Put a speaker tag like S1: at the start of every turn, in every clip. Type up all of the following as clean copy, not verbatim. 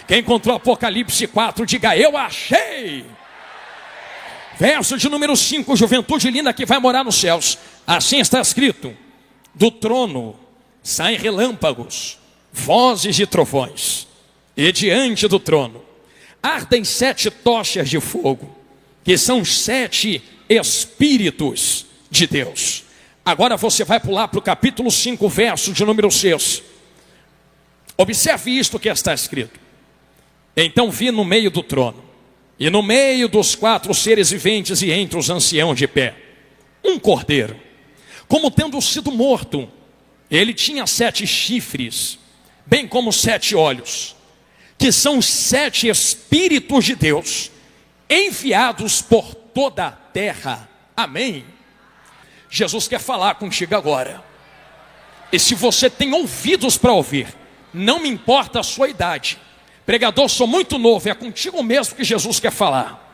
S1: Quem encontrou Apocalipse 4, diga: eu achei. Verso de número 5, juventude linda que vai morar nos céus. Assim está escrito: do trono saem relâmpagos, vozes e trovões, e diante do trono ardem 7 tochas de fogo, que são 7 Espíritos de Deus. Agora você vai pular para o capítulo 5, verso de número 6. Observe isto que está escrito: então vi no meio do trono, e no meio dos 4 seres viventes e entre os anciãos de pé, um cordeiro, como tendo sido morto. Ele tinha 7 chifres, bem como 7 olhos, que são 7 Espíritos de Deus, enviados por toda a terra. Amém? Jesus quer falar contigo agora. E se você tem ouvidos para ouvir, não me importa a sua idade. Pregador, sou muito novo, é contigo mesmo que Jesus quer falar.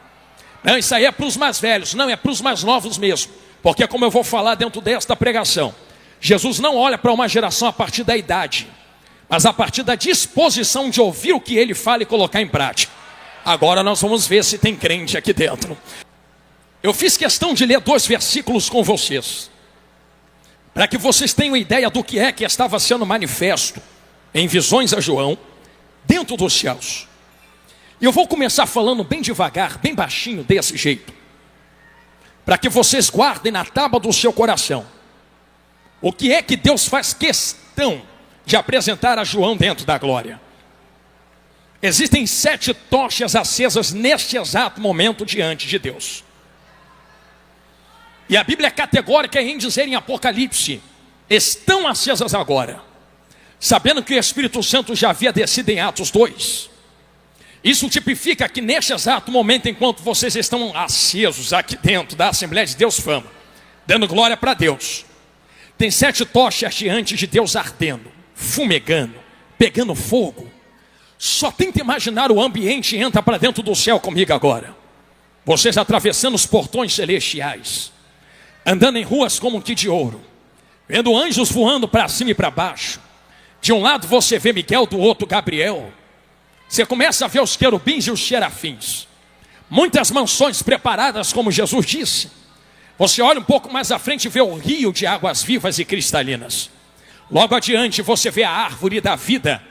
S1: Não, isso aí é para os mais velhos, não, é para os mais novos mesmo. Porque como eu vou falar dentro desta pregação, Jesus não olha para uma geração a partir da idade, mas a partir da disposição de ouvir o que ele fala e colocar em prática. Agora nós vamos ver se tem crente aqui dentro. Eu fiz questão de ler 2 versículos com vocês, para que vocês tenham ideia do que é que estava sendo manifesto em visões a João, dentro dos céus. E eu vou começar falando bem devagar, bem baixinho, desse jeito, para que vocês guardem na tábua do seu coração o que é que Deus faz questão de apresentar a João dentro da glória. Existem 7 tochas acesas neste exato momento diante de Deus. E a Bíblia é categórica em dizer em Apocalipse: estão acesas agora, sabendo que o Espírito Santo já havia descido em Atos 2. Isso tipifica que neste exato momento, enquanto vocês estão acesos aqui dentro da Assembleia de Deus Fama, dando glória para Deus, tem 7 tochas diante de Deus ardendo, fumegando, pegando fogo. Só tenta imaginar o ambiente e entra para dentro do céu comigo agora. Vocês atravessando os portões celestiais, andando em ruas como que de ouro, vendo anjos voando para cima e para baixo. De um lado você vê Miguel, do outro Gabriel. Você começa a ver os querubins e os serafins. Muitas mansões preparadas, como Jesus disse. Você olha um pouco mais à frente e vê o rio de águas vivas e cristalinas. Logo adiante você vê a árvore da vida.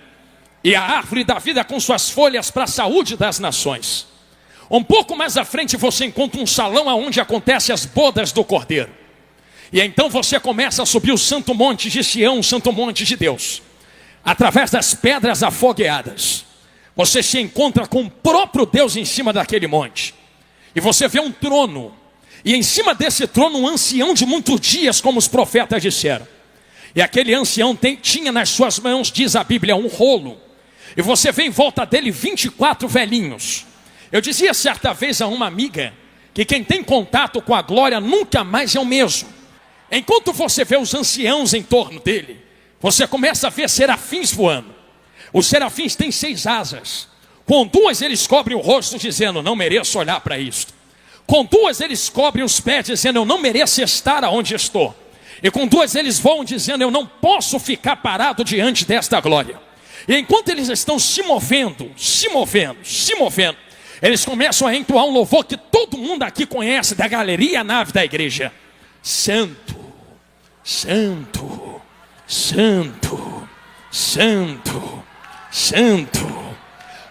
S1: E a árvore da vida com suas folhas para a saúde das nações. Um pouco mais à frente você encontra um salão onde acontecem as bodas do Cordeiro. E então você começa a subir o santo monte de Sião, o santo monte de Deus. Através das pedras afogueadas, você se encontra com o próprio Deus em cima daquele monte. E você vê um trono. E em cima desse trono um ancião de muitos dias, como os profetas disseram. E aquele ancião tinha nas suas mãos, diz a Bíblia, um rolo. E você vê em volta dele 24 velhinhos. Eu dizia certa vez a uma amiga que quem tem contato com a glória nunca mais é o mesmo. Enquanto você vê os anciãos em torno dele, você começa a ver serafins voando. Os serafins têm 6 asas. Com 2 eles cobrem o rosto dizendo: não mereço olhar para isto. Com 2 eles cobrem os pés dizendo: eu não mereço estar aonde estou. E com 2 eles voam dizendo: eu não posso ficar parado diante desta glória. E enquanto eles estão se movendo, eles começam a entoar um louvor que todo mundo aqui conhece, da galeria nave da igreja: Santo, Santo, Santo, Santo, Santo.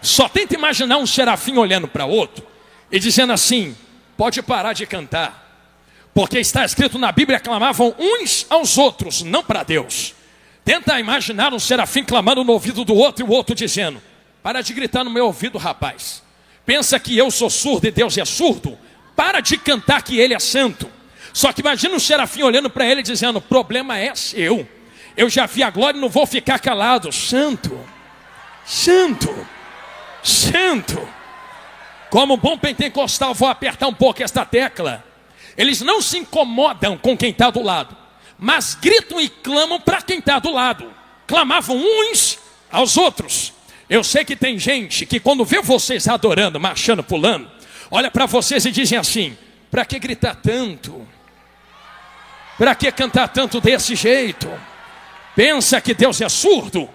S1: Só tenta imaginar um serafim olhando para outro e dizendo assim: pode parar de cantar, porque está escrito na Bíblia, clamavam uns aos outros, não para Deus. Tenta imaginar um serafim clamando no ouvido do outro e o outro dizendo: para de gritar no meu ouvido, rapaz. Pensa que eu sou surdo e Deus é surdo? Para de cantar que ele é santo. Só que imagina um serafim olhando para ele dizendo: o problema é seu. Eu já vi a glória e não vou ficar calado. Santo, Santo, Santo. Como bom pentecostal, vou apertar um pouco esta tecla. Eles não se incomodam com quem está do lado, mas gritam e clamam para quem está do lado. Clamavam uns aos outros. Eu sei que tem gente que quando vê vocês adorando, marchando, pulando, olha para vocês e dizem assim: para que gritar tanto? Para que cantar tanto desse jeito? Pensa que Deus é surdo?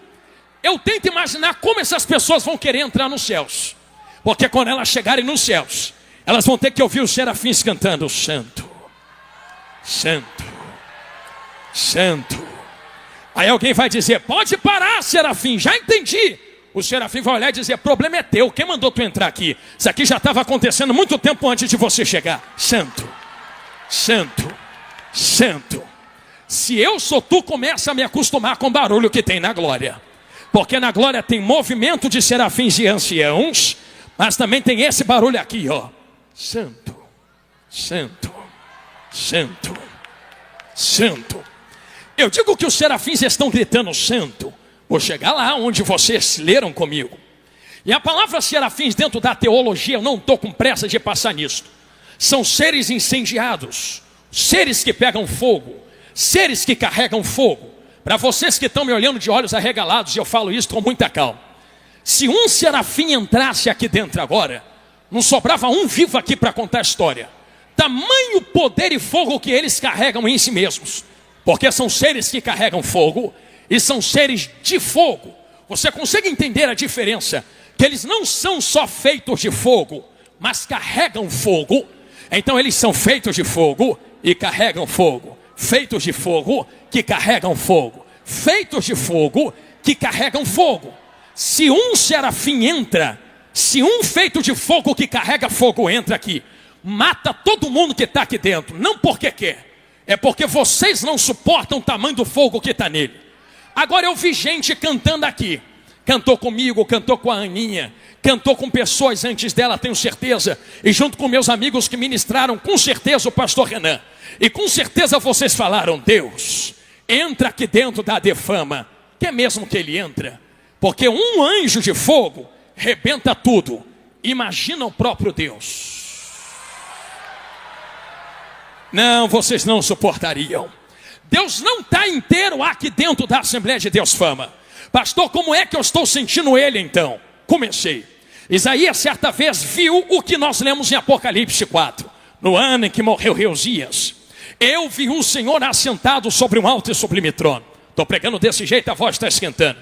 S1: eu tento imaginar como essas pessoas vão querer entrar nos céus. Porque quando elas chegarem nos céus, elas vão ter que ouvir os serafins cantando: Santo, Santo, Santo. Aí alguém vai dizer: pode parar, serafim, já entendi. O serafim vai olhar e dizer: problema é teu, quem mandou tu entrar aqui? Isso aqui já estava acontecendo muito tempo antes de você chegar. Santo, Santo, Santo. Se eu sou tu, começa a me acostumar com o barulho que tem na glória. Porque na glória tem movimento de serafins e anciãos, mas também tem esse barulho aqui, ó. Santo, Santo, Santo, Santo. Eu digo que os serafins estão gritando santo. Vou chegar lá onde vocês leram comigo. E a palavra serafins dentro da teologia, eu não estou com pressa de passar nisso. São seres incendiados, seres que pegam fogo, seres que carregam fogo. Para vocês que estão me olhando de olhos arregalados, eu falo isso com muita calma. Se um serafim entrasse aqui dentro agora, não sobrava um vivo aqui para contar a história. Tamanho poder e fogo que eles carregam em si mesmos. Porque são seres que carregam fogo e são seres de fogo. Você consegue entender a diferença? Que eles não são só feitos de fogo, mas carregam fogo. Então eles são feitos de fogo e carregam fogo. Feitos de fogo que carregam fogo. Feitos de fogo que carregam fogo. Se um serafim entra, se um feito de fogo que carrega fogo entra aqui, mata todo mundo que está aqui dentro. Não porque quer, é porque vocês não suportam o tamanho do fogo que está nele. Agora eu vi gente cantando aqui. Cantou comigo, cantou com a Aninha, cantou com pessoas antes dela, tenho certeza. E junto com meus amigos que ministraram, com certeza o pastor Renan. E com certeza vocês falaram: Deus, entra aqui dentro da Adefama. Que é mesmo que ele entra? Porque um anjo de fogo rebenta tudo. Imagina o próprio Deus. Não, vocês não suportariam. Deus não está inteiro aqui dentro da Assembleia de Deus Fama. Pastor, como é que eu estou sentindo ele então? Comecei. Isaías certa vez viu o que nós lemos em Apocalipse 4. No ano em que morreu Reusias. Eu vi um Senhor assentado sobre um alto e sublime trono. Estou pregando desse jeito, a voz está esquentando.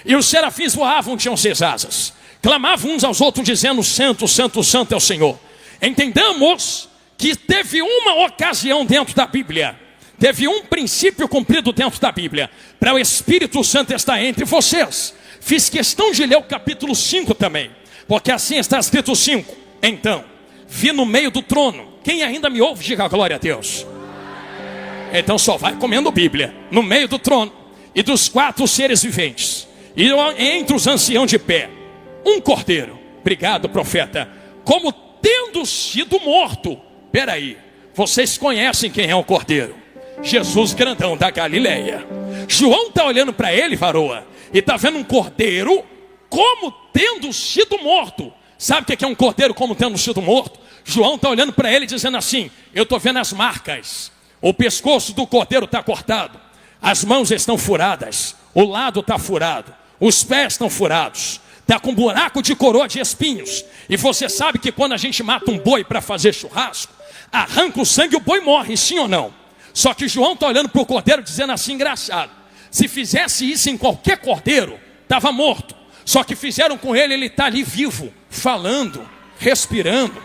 S1: E os serafins voavam, tinham 6 asas. Clamavam uns aos outros dizendo: Santo, Santo, Santo é o Senhor. Entendamos que teve uma ocasião dentro da Bíblia, teve um princípio cumprido dentro da Bíblia, para o Espírito Santo estar entre vocês. Fiz questão de ler o capítulo 5 também, porque assim está escrito 5. Então, vi no meio do trono. Quem ainda me ouve, diga glória a Deus. Então só vai comendo Bíblia. No meio do trono e dos 4 seres viventes, e entre os anciãos de pé, um cordeiro. Obrigado, profeta. Como tendo sido morto. Peraí, vocês conhecem quem é o cordeiro? Jesus grandão da Galileia. João está olhando para ele, varoa, e está vendo um cordeiro como tendo sido morto. Sabe o que é um cordeiro como tendo sido morto? João está olhando para ele dizendo assim: eu estou vendo as marcas. O pescoço do cordeiro está cortado, as mãos estão furadas, o lado está furado, os pés estão furados, está com um buraco de coroa de espinhos. E você sabe que quando a gente mata um boi para fazer churrasco, arranca o sangue e o boi morre, sim ou não? Só que João está olhando para o cordeiro dizendo assim: engraçado, se fizesse isso em qualquer cordeiro, estava morto. Só que fizeram com ele, ele está ali vivo, falando, respirando,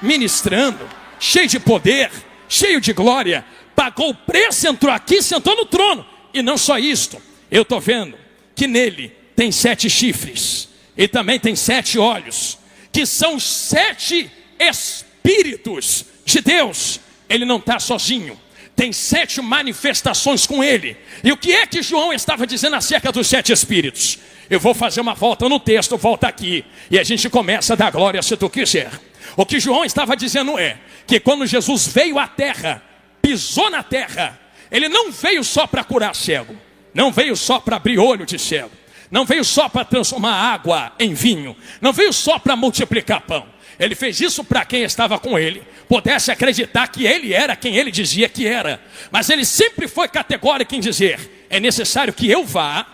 S1: ministrando, cheio de poder, cheio de glória. Pagou o preço, entrou aqui, sentou no trono. E não só isto, eu estou vendo que nele tem 7 chifres e também tem 7 olhos, que são 7 espíritos de Deus. Ele não está sozinho, tem 7 manifestações com ele. E o que é que João estava dizendo acerca dos 7 espíritos? Eu vou fazer uma volta no texto, volta aqui, e a gente começa a dar glória se tu quiser. O que João estava dizendo é que quando Jesus veio à terra, pisou na terra, ele não veio só para curar cego, não veio só para abrir olho de cego, não veio só para transformar água em vinho, não veio só para multiplicar pão. Ele fez isso para quem estava com ele pudesse acreditar que ele era quem ele dizia que era. Mas ele sempre foi categórico em dizer: é necessário que eu vá,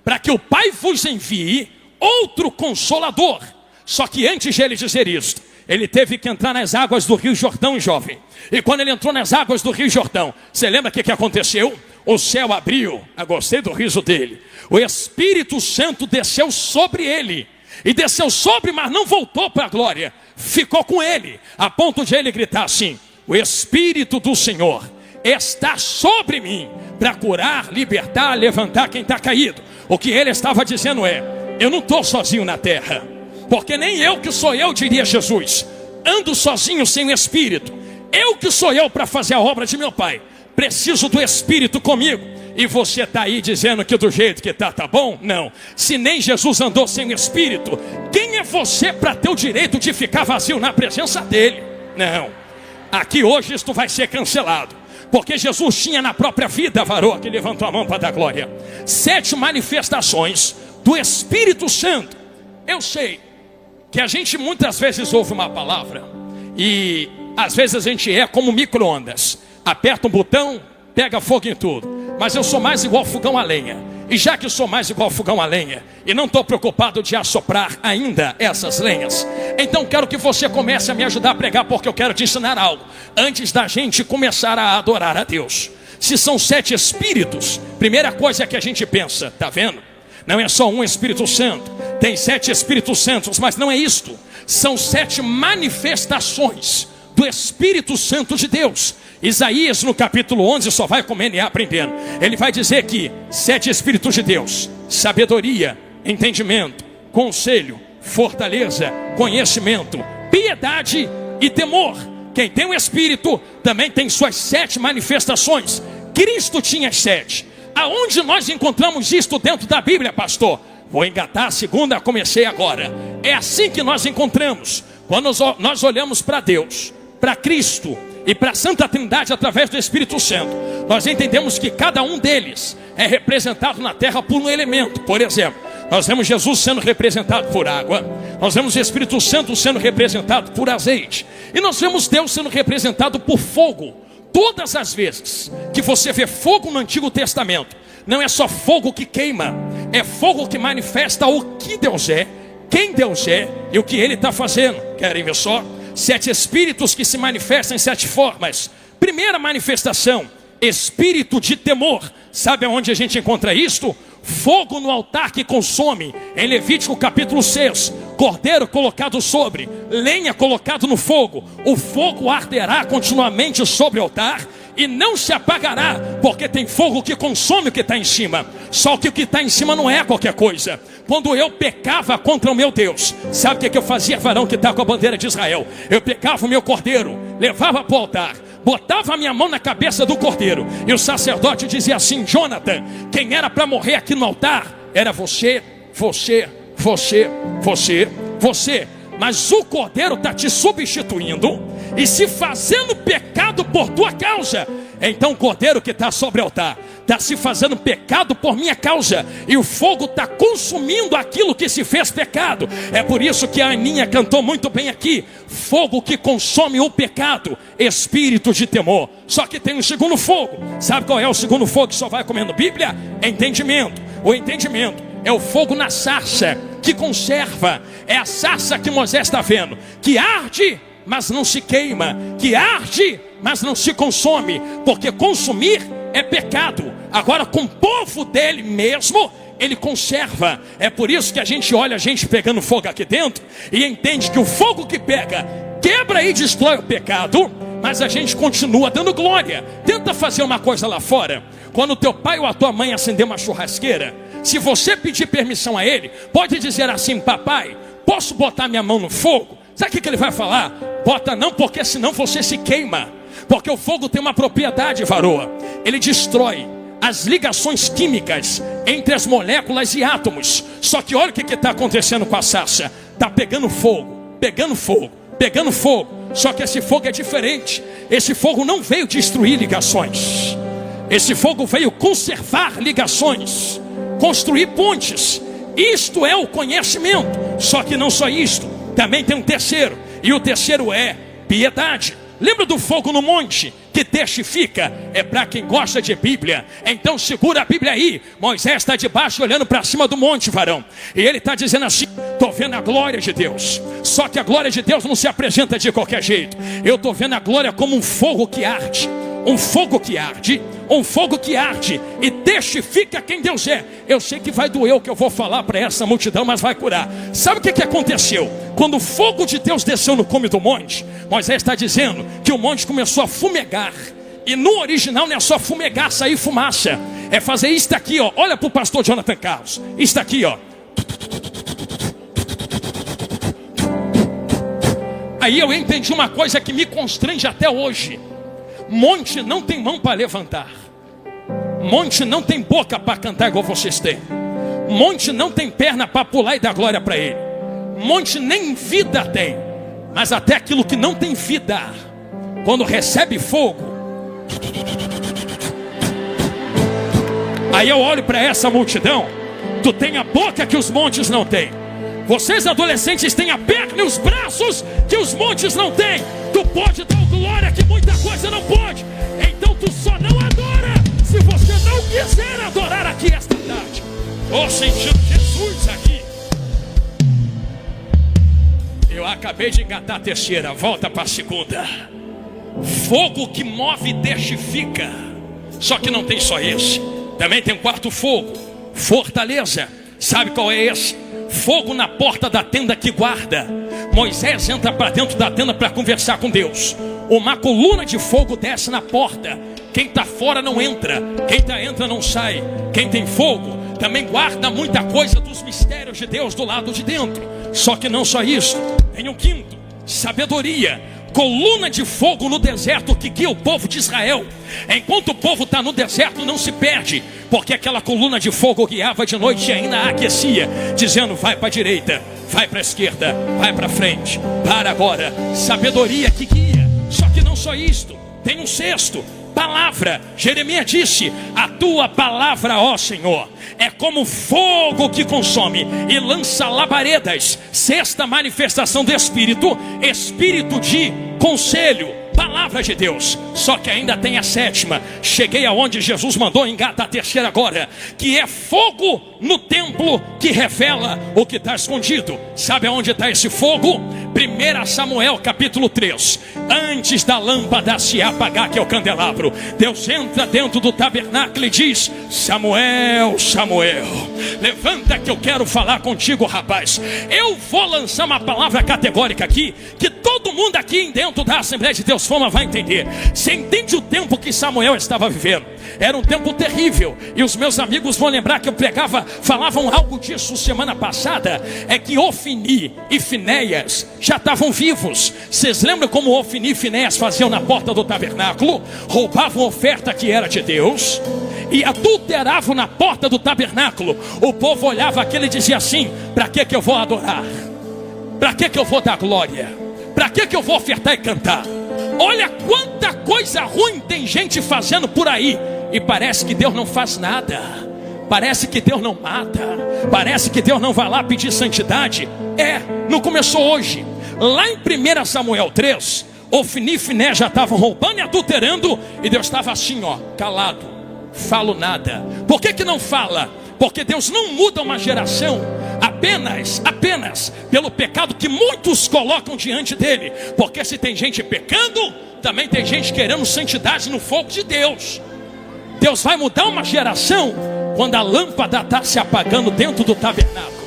S1: para que o Pai vos envie outro Consolador. Só que antes de ele dizer isto, ele teve que entrar nas águas do Rio Jordão, jovem. E quando ele entrou nas águas do Rio Jordão, você lembra o que aconteceu? O céu abriu. Eu gostei do riso dele. O Espírito Santo desceu sobre ele. E desceu sobre, mas não voltou para a glória. Ficou com ele, a ponto de ele gritar assim: o Espírito do Senhor está sobre mim, para curar, libertar, levantar quem está caído. O que ele estava dizendo é: eu não estou sozinho na terra, porque nem eu que sou eu, diria Jesus, ando sozinho sem o Espírito. Eu que sou eu para fazer a obra de meu Pai, preciso do Espírito comigo. E você está aí dizendo que do jeito que está, tá bom? Não. Se nem Jesus andou sem o Espírito, quem é você para ter o direito de ficar vazio na presença dele? Não. Aqui hoje isto vai ser cancelado, porque Jesus tinha na própria vida, varou, que levantou a mão para dar glória, 7 manifestações do Espírito Santo. Eu sei que a gente muitas vezes ouve uma palavra e às vezes a gente é como micro-ondas, aperta um botão, pega fogo em tudo. Mas eu sou mais igual fogão a lenha. E já que sou mais igual fogão a lenha, e não estou preocupado de assoprar ainda essas lenhas, então quero que você comece a me ajudar a pregar, porque eu quero te ensinar algo antes da gente começar a adorar a Deus. Se são 7 espíritos, primeira coisa que a gente pensa, tá vendo? Não é só um Espírito Santo, tem 7 Espíritos Santos, mas não é isto. São 7 manifestações do Espírito Santo de Deus. Isaías no capítulo 11 só vai comendo e aprendendo. Ele vai dizer que 7 Espíritos de Deus: sabedoria, entendimento, conselho, fortaleza, conhecimento, piedade e temor. Quem tem o Espírito também tem suas 7 manifestações. Cristo tinha as 7. Aonde nós encontramos isto dentro da Bíblia, pastor? Vou engatar a segunda, comecei agora. É assim que nós encontramos. Quando nós olhamos para Deus, para Cristo e para a Santa Trindade através do Espírito Santo, nós entendemos que cada um deles é representado na terra por um elemento. Por exemplo, nós vemos Jesus sendo representado por água, nós vemos o Espírito Santo sendo representado por azeite, e nós vemos Deus sendo representado por fogo. Todas as vezes que você vê fogo no Antigo Testamento, não é só fogo que queima, é fogo que manifesta o que Deus é, quem Deus é e o que Ele está fazendo. Querem ver só? 7 espíritos que se manifestam em 7 formas. Primeira manifestação: espírito de temor. Sabe aonde a gente encontra isto? Fogo no altar que consome. Em Levítico capítulo 6, cordeiro colocado sobre, lenha colocado no fogo. O fogo arderá continuamente sobre o altar e não se apagará, porque tem fogo que consome o que está em cima. Só que o que está em cima não é qualquer coisa. Quando eu pecava contra o meu Deus, sabe o que eu fazia, varão que está com a bandeira de Israel? Eu pegava o meu cordeiro, levava para o altar, botava a minha mão na cabeça do cordeiro, e o sacerdote dizia assim: Jonathan, quem era para morrer aqui no altar era você, você, você, você, você. Mas o cordeiro está te substituindo e se fazendo pecado por tua causa. Então o cordeiro que está sobre o altar está se fazendo pecado por minha causa, e o fogo está consumindo aquilo que se fez pecado. É por isso que a Aninha cantou muito bem aqui: fogo que consome o pecado, espírito de temor. Só que tem um segundo fogo. Sabe qual é o segundo fogo que só vai comendo Bíblia? Entendimento. O entendimento é o fogo na sarça que conserva. É a sarça que Moisés está vendo, que arde, mas não se queima, que arde, mas não se consome, porque consumir é pecado. Agora, com o povo dele mesmo, ele conserva. É por isso que a gente olha a gente pegando fogo aqui dentro e entende que o fogo que pega quebra e destrói o pecado, mas a gente continua dando glória. Tenta fazer uma coisa lá fora. Quando o teu pai ou a tua mãe acender uma churrasqueira, se você pedir permissão a ele, pode dizer assim: papai, posso botar minha mão no fogo? Sabe o que ele vai falar? Bota não, porque senão você se queima. Porque o fogo tem uma propriedade, varoa: ele destrói as ligações químicas entre as moléculas e átomos. Só que olha o que está acontecendo com a sarça. Está pegando fogo, pegando fogo, pegando fogo. Só que esse fogo é diferente. Esse fogo não veio destruir ligações. Esse fogo veio conservar ligações, construir pontes. Isto é o conhecimento. Só que não só isto, também tem um terceiro. E o terceiro é piedade. Lembra do fogo no monte que testifica? É para quem gosta de Bíblia. Então segura a Bíblia aí. Moisés está debaixo olhando para cima do monte, varão, e ele está dizendo assim: estou vendo a glória de Deus. Só que a glória de Deus não se apresenta de qualquer jeito. Eu estou vendo a glória como um fogo que arde. Um fogo que arde, um fogo que arde e testifica quem Deus é. Eu sei que vai doer o que eu vou falar para essa multidão, mas vai curar. Sabe o que aconteceu? Quando o fogo de Deus desceu no cume do monte, Moisés está dizendo que o monte começou a fumegar. E no original não é só fumegar, sair fumaça. É fazer isto aqui, ó. Olha para o pastor Jonathan Carlos. Isto aqui, ó. Aí eu entendi uma coisa que me constrange até hoje. Monte não tem mão para levantar. Monte não tem boca para cantar igual vocês têm. Monte não tem perna para pular e dar glória para ele. Monte nem vida tem. Mas até aquilo que não tem vida, quando recebe fogo, aí eu olho para essa multidão. Tu tem a boca que os montes não têm. Vocês adolescentes têm a perna e os braços que os montes não têm. Tu pode dar glória que muita coisa não pode. Então tu só não adora se você não quiser adorar aqui esta tarde. Estou sentindo Jesus aqui. Eu acabei de engatar a terceira, volta para a segunda. Fogo que move e testifica. Só que não tem só esse. Também tem um quarto fogo, fortaleza. Sabe qual é esse? Fogo na porta da tenda que guarda. Moisés entra para dentro da tenda para conversar com Deus. Uma coluna de fogo desce na porta. Quem está fora não entra, quem está entra não sai. Quem tem fogo também guarda muita coisa dos mistérios de Deus do lado de dentro. Só que não só isso, tem um quinto, sabedoria. Coluna de fogo no deserto que guia o povo de Israel. Enquanto o povo está no deserto, não se perde, porque aquela coluna de fogo guiava de noite e ainda aquecia, dizendo: vai para a direita, vai para a esquerda, vai para frente, para agora. Sabedoria que guia. Só que não só isto, tem um sexto, palavra. Jeremias disse: a tua palavra, ó Senhor, é como fogo que consome e lança labaredas. Sexta manifestação do Espírito, Espírito de conselho, palavra de Deus. Só que ainda tem a sétima. Cheguei aonde Jesus mandou, engata a terceira agora, que é fogo no templo que revela o que está escondido. Sabe aonde está esse fogo? 1 Samuel capítulo 3. Antes da lâmpada se apagar, que é o candelabro, Deus entra dentro do tabernáculo e diz: Samuel, Samuel, levanta que eu quero falar contigo, rapaz. Eu vou lançar uma palavra categórica aqui, que todo mundo aqui dentro da Assembleia de Deus Fama vai entender. Você entende o tempo que Samuel estava vivendo? Era um tempo terrível. E os meus amigos vão lembrar que eu falavam algo disso semana passada. É que Ofni e Finéias já estavam vivos. Vocês lembram como Ofni e Finéias faziam na porta do tabernáculo? Roubavam oferta que era de Deus e adulteravam na porta do tabernáculo. O povo olhava aquilo e dizia assim: para que eu vou adorar? Para que eu vou dar glória? Para que eu vou ofertar e cantar? Olha quanta coisa ruim tem gente fazendo por aí. E parece que Deus não faz nada. Parece que Deus não mata. Parece que Deus não vai lá pedir santidade. Não começou hoje. Lá em 1 Samuel 3, Ofni e Finéias já estavam roubando e adulterando. E Deus estava assim, ó, calado. Falo nada. Por que não fala? Porque Deus não muda uma geração apenas pelo pecado que muitos colocam diante dele. Porque se tem gente pecando, também tem gente querendo santidade no fogo de Deus. Deus vai mudar uma geração quando a lâmpada está se apagando dentro do tabernáculo.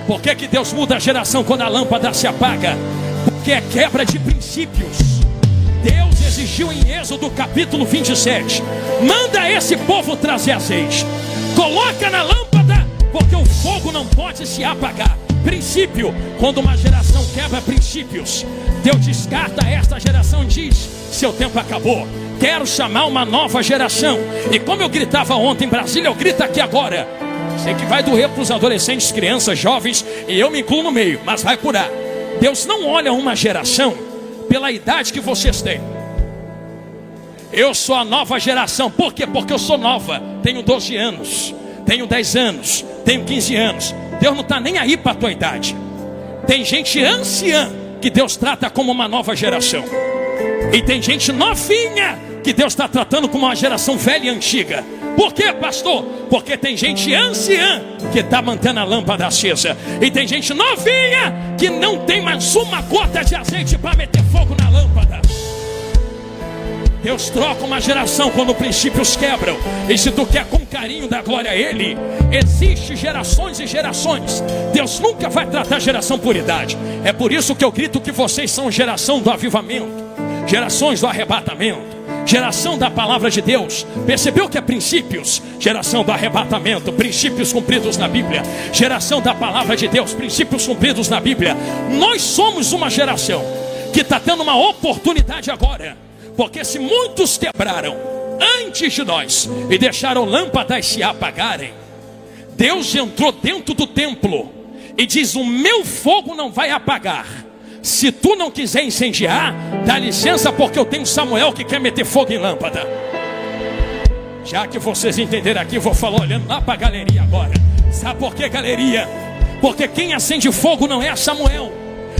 S1: Por que Deus muda a geração quando a lâmpada se apaga? Porque é quebra de princípios. Deus exigiu em Êxodo capítulo 27: manda esse povo trazer azeite, coloca na lâmpada, porque o fogo não pode se apagar. Princípio. Quando uma geração quebra princípios, Deus descarta esta geração e diz: seu tempo acabou, quero chamar uma nova geração. E como eu gritava ontem em Brasília, eu grito aqui agora. Sei que vai doer para os adolescentes, crianças, jovens, e eu me incluo no meio, mas vai curar. Deus não olha uma geração pela idade que vocês têm. Eu sou a nova geração. Por quê? Porque eu sou nova. Tenho 12 anos, tenho 10 anos, tenho 15 anos. Deus não está nem aí para a tua idade. Tem gente anciã que Deus trata como uma nova geração. E tem gente novinha que Deus está tratando como uma geração velha e antiga. Por quê, pastor? Porque tem gente anciã que está mantendo a lâmpada acesa. E tem gente novinha que não tem mais uma gota de azeite para meter fogo na lâmpada. Deus troca uma geração quando princípios quebram. E se tu quer com carinho dar glória a Ele, existe gerações e gerações. Deus nunca vai tratar a geração por idade. É por isso que eu grito que vocês são geração do avivamento, gerações do arrebatamento, geração da palavra de Deus. Percebeu que é princípios? Geração do arrebatamento, princípios cumpridos na Bíblia. Geração da palavra de Deus, princípios cumpridos na Bíblia. Nós somos uma geração que está tendo uma oportunidade agora. Porque se muitos quebraram antes de nós e deixaram lâmpadas se apagarem, Deus entrou dentro do templo e diz: o meu fogo não vai apagar. Se tu não quiser incendiar, dá licença, porque eu tenho Samuel que quer meter fogo em lâmpada. Já que vocês entenderam aqui, vou falar olhando lá para a galeria agora. Sabe por que, galeria? Porque quem acende fogo não é Samuel.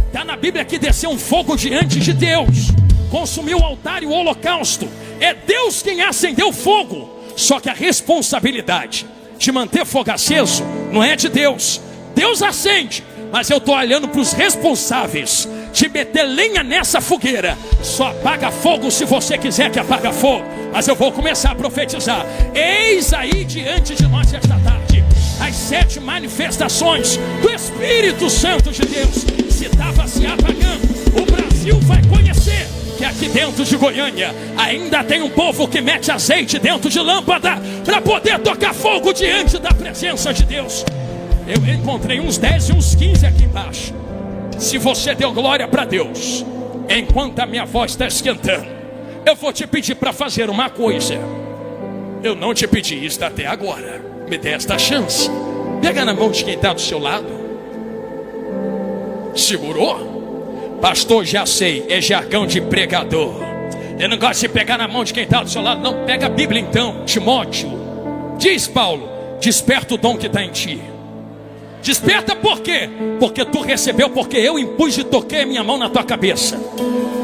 S1: Está na Bíblia que desceu um fogo diante de Deus, consumiu o altar e o holocausto. É Deus quem acendeu o fogo. Só que a responsabilidade de manter fogo aceso não é de Deus. Deus acende, mas eu estou olhando para os responsáveis de meter lenha nessa fogueira. Só apaga fogo se você quiser que apaga fogo. Mas eu vou começar a profetizar. Eis aí diante de nós esta tarde as 7 manifestações do Espírito Santo de Deus. Se estava se apagando, o Brasil vai conhecer que aqui dentro de Goiânia ainda tem um povo que mete azeite dentro de lâmpada para poder tocar fogo diante da presença de Deus. Eu encontrei uns 10 e uns 15 aqui embaixo. Se você deu glória para Deus enquanto a minha voz está esquentando, eu vou te pedir para fazer uma coisa. Eu não te pedi isso até agora. Me dê esta chance. Pega na mão de quem está do seu lado. Segurou? Pastor, já sei, é jargão de pregador. Eu não gosto de pegar na mão de quem está do seu lado. Não, pega a Bíblia então. Timóteo, diz Paulo: desperta o dom que está em ti. Desperta por quê? Porque tu recebeu, porque eu impus e toquei a minha mão na tua cabeça.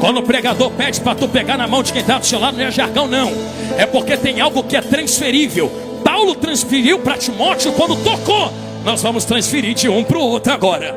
S1: Quando o pregador pede para tu pegar na mão de quem está do seu lado, não é jargão não. É porque tem algo que é transferível. Paulo transferiu para Timóteo quando tocou. Nós vamos transferir de um para o outro agora.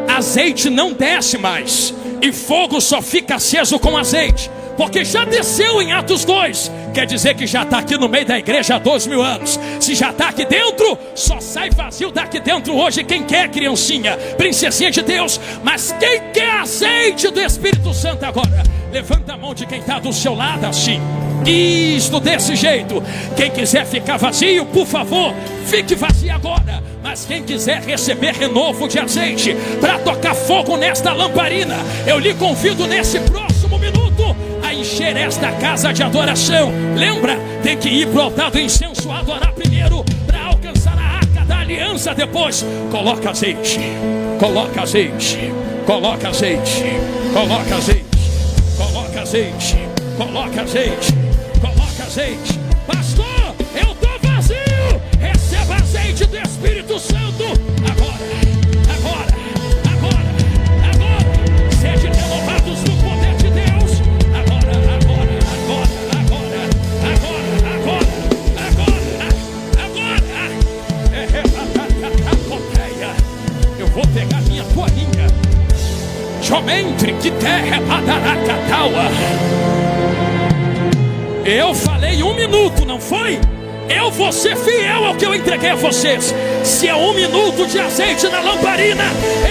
S1: Azeite não desce mais, e fogo só fica aceso com azeite, porque já desceu em Atos 2. Quer dizer que já está aqui no meio da igreja há 2.000 anos. Se já está aqui dentro, só sai vazio daqui dentro hoje quem quer, criancinha, princesinha de Deus. Mas quem quer azeite do Espírito Santo agora, levanta a mão de quem está do seu lado assim. Isto, desse jeito. Quem quiser ficar vazio, por favor, fique vazio agora. Mas quem quiser receber renovo de azeite para tocar fogo nesta lamparina, eu lhe convido nesse próximo minuto a encher esta casa de adoração. Lembra, tem que ir para o altar do incenso, adorar primeiro para alcançar a arca da aliança. Depois, coloca azeite, coloca azeite, coloca azeite, coloca azeite, coloca azeite, coloca azeite, coloca azeite. Pastor, eu estou vazio. Receba azeite do Espírito Santo agora, agora, agora, agora. Sede renovados no poder de Deus. Agora, agora, agora, agora, agora, agora, agora. Eu vou pegar minha toalhinha. Somente que terra padaracataua. Eu falei 1 minuto, não foi? Eu vou ser fiel ao que eu entreguei a vocês. Se é 1 minuto de azeite na lamparina,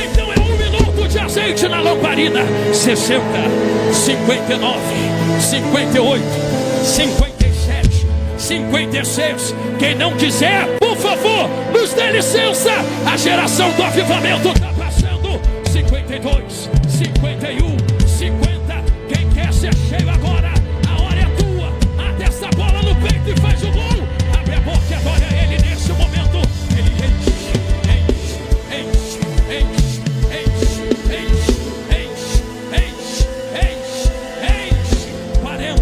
S1: então é 1 minuto de azeite na lamparina. 60, 59, 58, 57, 56. Quem não quiser, por favor, nos dê licença. A geração do avivamento está passando. 52, 51, 50. Quem quer ser cheio agora? A hora é tua. Mata essa bola no peito e faz o gol. Abre a boca e adora ele nesse momento. Ele enche, enche, enche, enche, enche, enche, enche, enche, enche. 40,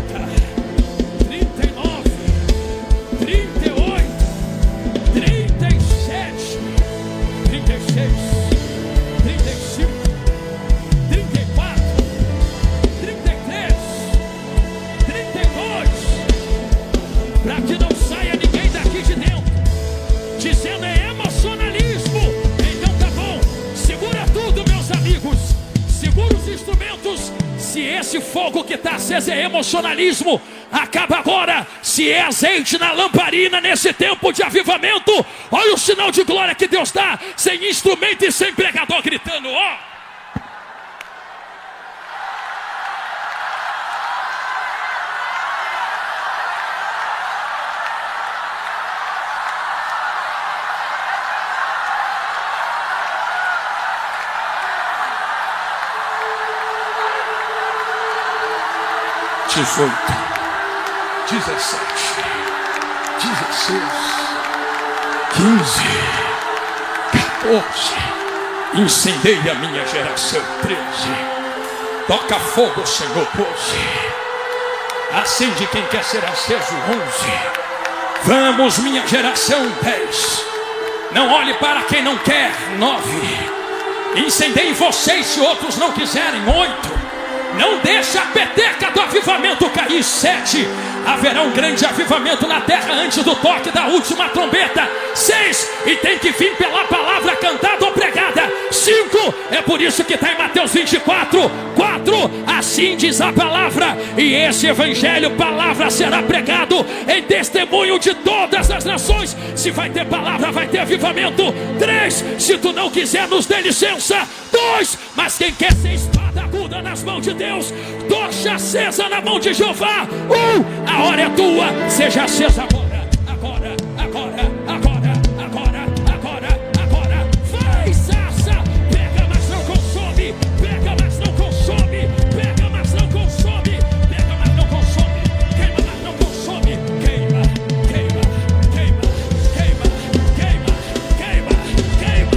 S1: 39, 38, 37, 36, 35, 34, 33, 32. Para que não saia ninguém daqui de dentro dizendo é emocionalismo. Então tá bom, segura tudo, meus amigos. Segura os instrumentos. Se esse fogo que está aceso é emocionalismo, acaba agora. Se é azeite na lamparina nesse tempo de avivamento, olha o sinal de glória que Deus dá, sem instrumento e sem pregador gritando, ó.
S2: (18, 17, 16, 15, 14.
S1: Incendeia a minha geração. 13. Toca fogo, Senhor. 12. Acende quem quer ser aceso. 11. Vamos, minha geração. 10. Não olhe para quem não quer. 9. Incendeie vocês se outros não quiserem. 8. Não deixa a peteca do avivamento cair. 7. Haverá um grande avivamento na terra antes do toque da última trombeta. 6. E tem que vir pela palavra cantada ou pregada. 5. É por isso que está em Mateus 24. 4. Assim diz a palavra. E esse evangelho, palavra, será pregado em testemunho de todas as nações. Se vai ter palavra, vai ter avivamento. 3. Se tu não quiser, nos dê licença. 2. Mas quem quer ser espada aguda nas mãos de Deus, tocha acesa na mão de Jeová. 1. A hora é tua, seja acesa agora, agora, agora, agora, agora, agora, agora. Vai, sarça, pega, mas não consome, pega, mas não consome, pega, mas não consome, pega, mas não consome, queima, mas não consome, queima, queima, queima, queima, queima, queima, queima,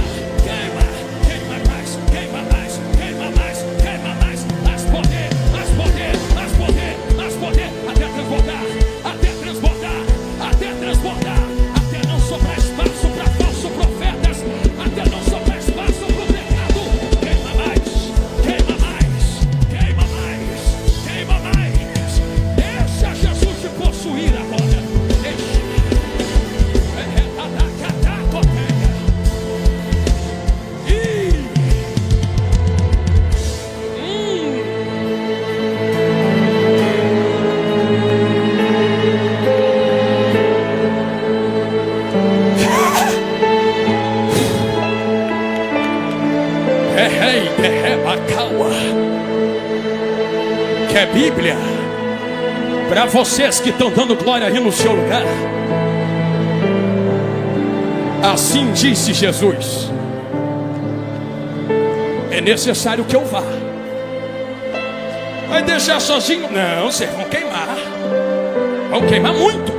S1: queima, queima mais, queima mais, queima mais, queima mais, mais poder, mais poder, mais poder, mais poder, até transbordar, até transbordar, até transbordar, até não sobrar espaço para falsos profetas, até não sobrar espaço para o pecado. Queima mais, queima mais, queima mais, queima mais. Deixa Jesus te possuir agora. Deixa. Que é Bíblia para vocês que estão dando glória aí no seu lugar. Assim disse Jesus: é necessário que eu vá. Vai deixar sozinho? Não, vocês vão queimar. Vão queimar muito.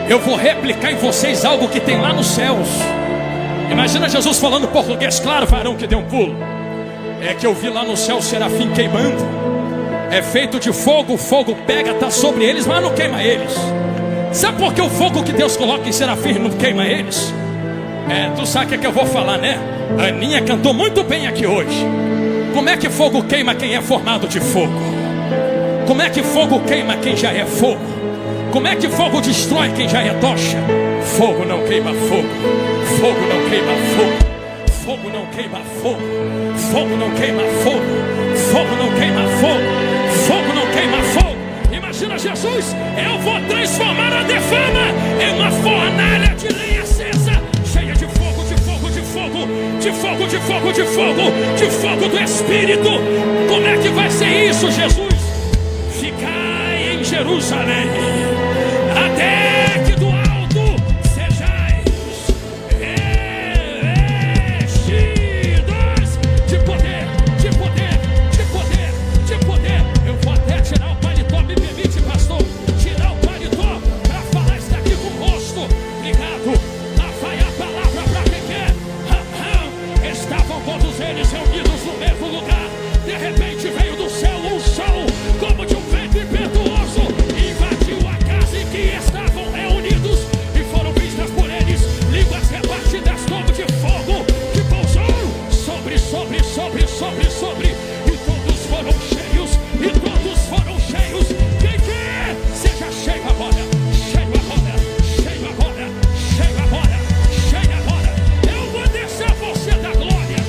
S1: Eu vou replicar em vocês algo que tem lá nos céus. Imagina Jesus falando português claro, varão que deu um pulo. É que eu vi lá no céu o serafim queimando. É feito de fogo, o fogo pega, está sobre eles, mas não queima eles. Sabe por que o fogo que Deus coloca em serafim não queima eles? Tu sabe o que é que eu vou falar, né? A Aninha cantou muito bem aqui hoje. Como é que fogo queima quem é formado de fogo? Como é que fogo queima quem já é fogo? Como é que fogo destrói quem já é tocha? Fogo não queima fogo. Fogo não queima fogo. Fogo não queima fogo. Fogo não queima fogo. Fogo não queima fogo. Fogo não queima fogo. Imagina Jesus: eu vou transformar a defama em uma fornalha de lenha acesa, cheia de fogo, de fogo, de fogo, de fogo, de fogo, de fogo, de fogo do Espírito. Como é que vai ser isso, Jesus? Ficai em Jerusalém, até que do alto sejais revestidos de poder, de poder, de poder, de poder. Eu vou até tirar o paletó, me permite, pastor, tirar o paletó para falar isso daqui com o rosto. Obrigado. Lá vai a palavra para quem quer. Estavam todos eles reunidos no mesmo lugar. De repente veio do céu um som como de um vento impetuoso, invadiu a casa em que estavam reunidos, e foram vistas por eles línguas repartidas como de fogo, que pousou sobre, e todos foram cheios, e todos foram cheios. Quem quer, seja cheio agora, cheio agora, cheio agora, cheio agora, cheio agora. Eu vou deixar você da glória.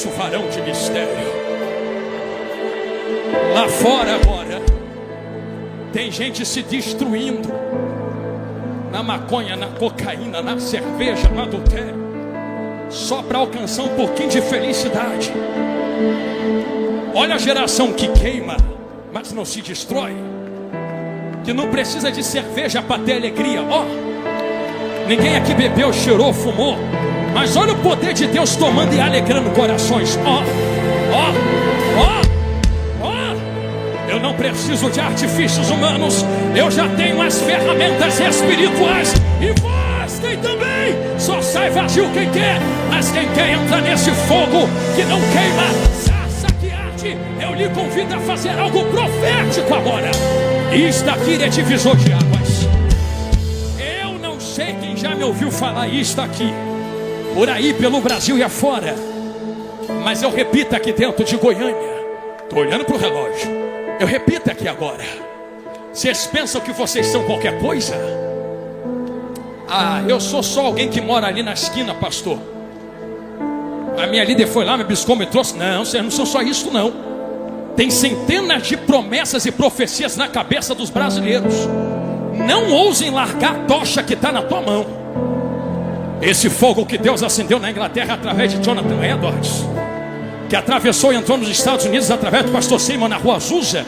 S1: conheço o varão de mistério. Lá fora agora tem gente se destruindo na maconha, na cocaína, na cerveja, no adultério, só para alcançar um pouquinho de felicidade. Olha a geração que queima, mas não se destrói, que não precisa de cerveja para ter alegria. Ninguém aqui bebeu, cheirou, fumou, mas olha o poder de Deus tomando e alegrando corações. Eu não preciso de artifícios humanos, eu já tenho as ferramentas espirituais. E vós tem também. Só sai vazio quem quer, mas quem quer entrar nesse fogo que não queima, sarça que arde, eu lhe convido a fazer algo profético agora. Isto aqui é divisor de águas. Eu não sei quem já me ouviu falar isto aqui, por aí pelo Brasil e afora, mas eu repito aqui dentro de Goiânia. Estou olhando para o relógio. Eu repito aqui agora. Vocês pensam que vocês são qualquer coisa? Eu sou só alguém que mora ali na esquina, pastor. A minha líder foi lá, me biscou, me trouxe. Não, vocês não são só isso não. Tem centenas de promessas e profecias na cabeça dos brasileiros. Não ousem largar a tocha que está na tua mão. Esse fogo que Deus acendeu na Inglaterra através de Jonathan Edwards, que atravessou e entrou nos Estados Unidos através do pastor Simon na rua Azusa,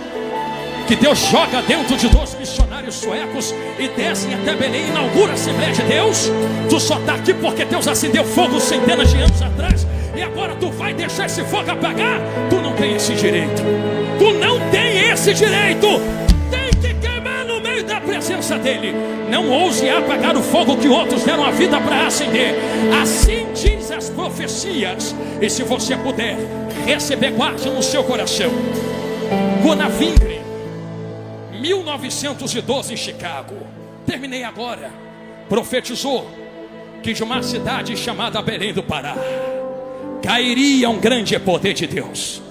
S1: que Deus joga dentro de 2 missionários suecos e descem até Belém e inaugura a Assembleia de Deus. Tu só está aqui porque Deus acendeu fogo centenas de anos atrás, e agora tu vai deixar esse fogo apagar? Tu não tem esse direito. Tu não tem esse direito. Tem que queimar no meio da presença dele. Não ouse apagar o fogo que outros deram a vida para acender. Assim diz as profecias. E se você puder receber, guarde no seu coração. Gunnar Wingren, 1912, em Chicago. Terminei agora. Profetizou que de uma cidade chamada Belém do Pará cairia um grande poder de Deus,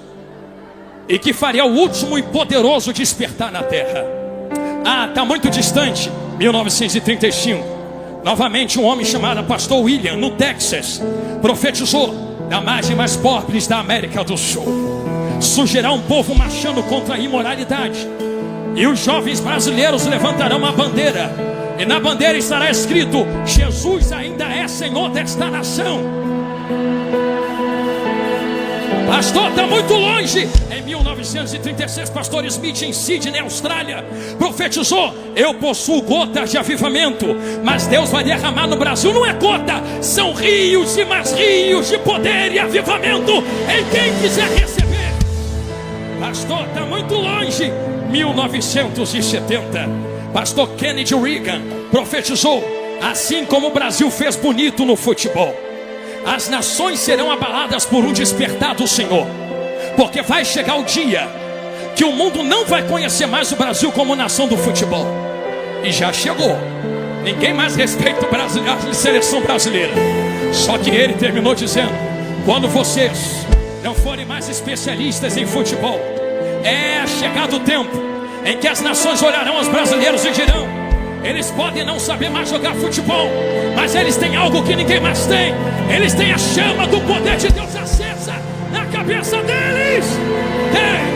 S1: e que faria o último e poderoso despertar na terra. Está muito distante. 1935, novamente um homem chamado pastor William, no Texas, profetizou: da margem mais pobres da América do Sul surgirá um povo marchando contra a imoralidade, e os jovens brasileiros levantarão uma bandeira, e na bandeira estará escrito: Jesus ainda é Senhor desta nação. Pastor, está muito longe. Em 1936, pastor Smith, em Sydney, Austrália, profetizou: eu possuo gotas de avivamento, mas Deus vai derramar no Brasil. Não é gota, são rios e mais rios de poder e avivamento em quem quiser receber. Pastor, está muito longe. 1970, pastor Kennedy Reagan profetizou: assim como o Brasil fez bonito no futebol, as nações serão abaladas por um despertar do Senhor, porque vai chegar o dia que o mundo não vai conhecer mais o Brasil como nação do futebol. E já chegou. Ninguém mais respeita a seleção brasileira. Só que ele terminou dizendo: quando vocês não forem mais especialistas em futebol, é chegado o tempo em que as nações olharão aos brasileiros e dirão: eles podem não saber mais jogar futebol, mas eles têm algo que ninguém mais tem. Eles têm a chama do poder de Deus acesa na cabeça deles. Tem.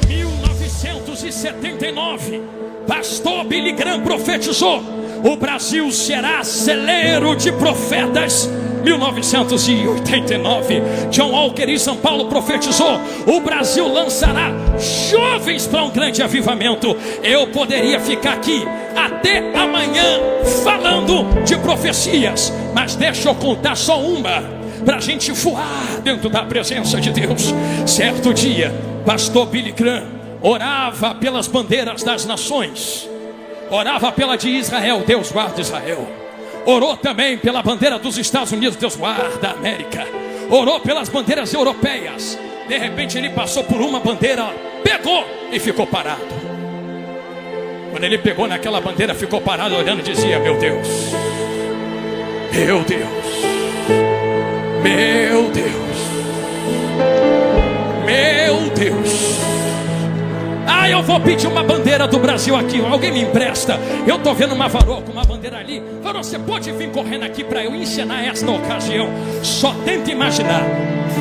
S1: 1979, pastor Billy Graham profetizou: o Brasil será celeiro de profetas. 1989, John Walker em São Paulo profetizou: o Brasil lançará jovens para um grande avivamento. Eu poderia ficar aqui até amanhã falando de profecias, mas deixa eu contar só uma para a gente voar dentro da presença de Deus. Certo dia, pastor Billy Graham orava pelas bandeiras das nações, orava pela de Israel, Deus guarda Israel. Orou também pela bandeira dos Estados Unidos, Deus guarda a América. Orou pelas bandeiras europeias. De repente ele passou por uma bandeira, pegou e ficou parado. Quando ele pegou naquela bandeira, ficou parado olhando e dizia: meu Deus, meu Deus, meu Deus, meu Deus. Ah, eu vou pedir uma bandeira do Brasil aqui. Alguém me empresta? Eu estou vendo uma varoa com uma bandeira ali. Varô, você pode vir correndo aqui para eu ensinar esta ocasião? Só tenta imaginar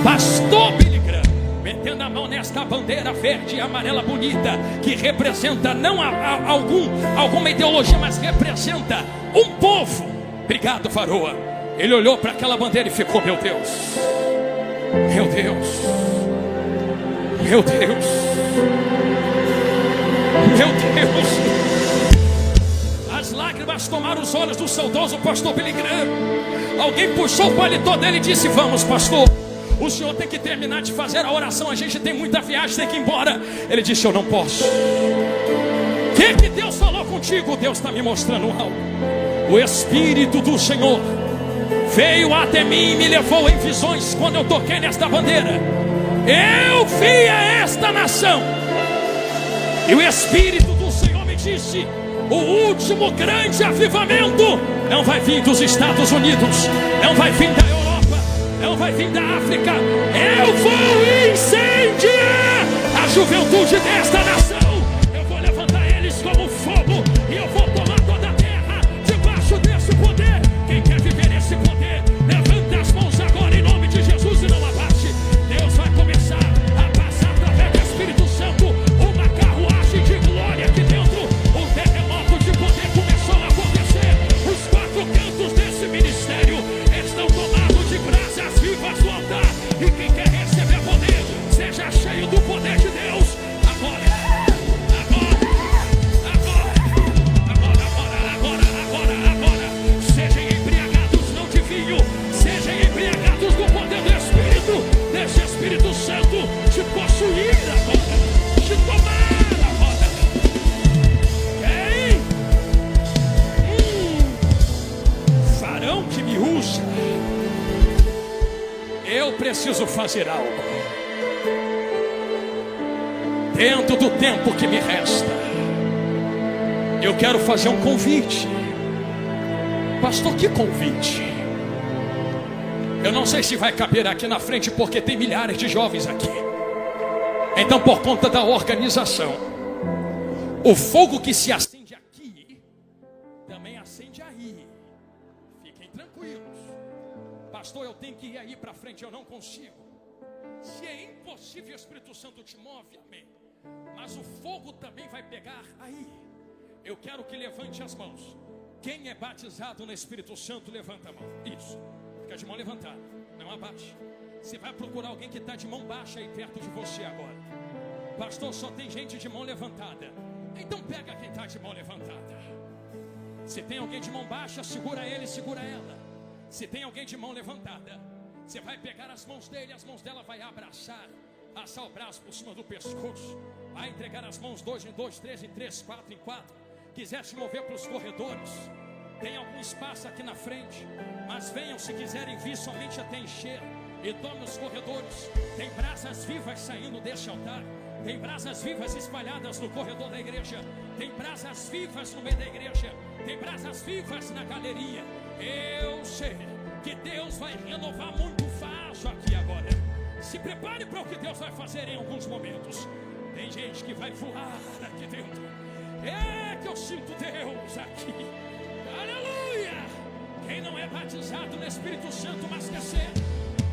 S1: pastor Billy Graham metendo a mão nesta bandeira verde e amarela bonita, que representa não alguma ideologia, mas representa um povo. Obrigado, varoa. Ele olhou para aquela bandeira e ficou: meu Deus, meu Deus, meu Deus, meu Deus. As lágrimas tomaram os olhos do saudoso pastor Billy Graham. Alguém puxou o paletó dele e disse: vamos, pastor, o senhor tem que terminar de fazer a oração, a gente tem muita viagem, tem que ir embora. Ele disse: eu não posso. O que Deus falou contigo? Deus está me mostrando algo. O Espírito do Senhor veio até mim e me levou em visões. Quando eu toquei nesta bandeira, eu via esta nação, e o Espírito do Senhor me disse: o último grande avivamento não vai vir dos Estados Unidos, não vai vir da Europa, não vai vir da África. Eu vou incendiar a juventude desta nação. Eu vou levantar eles como fogo, e eu vou tomar toda a terra debaixo desse poder. Quem quer viver esse poder, levanta as mãos agora em nome de Jesus e não abaixe. Deus vai começar a passar através do Espírito Santo uma carruagem de glória aqui dentro. Um terremoto de poder começou a acontecer. Os quatro cantos desse ministério estão tomados de brasas vivas do altar. E quem quer receber poder, seja cheio do poder de Deus. Agora, sejam embriagados não de vinho, sejam embriagados do poder do Espírito, desse Espírito Santo te possuir agora, te tomar agora. Ei, varão que me usa, eu preciso fazer algo dentro do tempo que me resta. Eu quero fazer um convite. Pastor, que convite? Eu não sei se vai caber aqui na frente, porque tem milhares de jovens aqui. Então, por conta da organização, o fogo que se acende aqui também acende aí. Fiquem tranquilos. Pastor, eu tenho que ir aí para frente, eu não consigo. Se é impossível, o Espírito Santo te move, amém. Mas o fogo também vai pegar aí. Eu quero que levante as mãos. Quem é batizado no Espírito Santo, levanta a mão. Isso, fica de mão levantada, não abaixe. Você vai procurar alguém que está de mão baixa aí perto de você agora. Pastor, só tem gente de mão levantada. Então pega quem está de mão levantada. Se tem alguém de mão baixa, segura ele, segura ela. Se tem alguém de mão levantada, você vai pegar as mãos dele, as mãos dela vai abraçar, passar o braço por cima do pescoço, vai entregar as mãos 2 em 2, 3 em 3, 4 em 4. Quiser se mover para os corredores, tem algum espaço aqui na frente, mas venham se quiserem vir somente até encher. E tome os corredores. Tem brasas vivas saindo deste altar. Tem brasas vivas espalhadas no corredor da igreja. Tem brasas vivas no meio da igreja. Tem brasas vivas na galeria. Eu sei que Deus vai renovar muito fácil aqui agora. Se prepare para o que Deus vai fazer em alguns momentos. Tem gente que vai voar aqui dentro. É que eu sinto Deus aqui. Aleluia! Quem não é batizado no Espírito Santo, mas quer ser,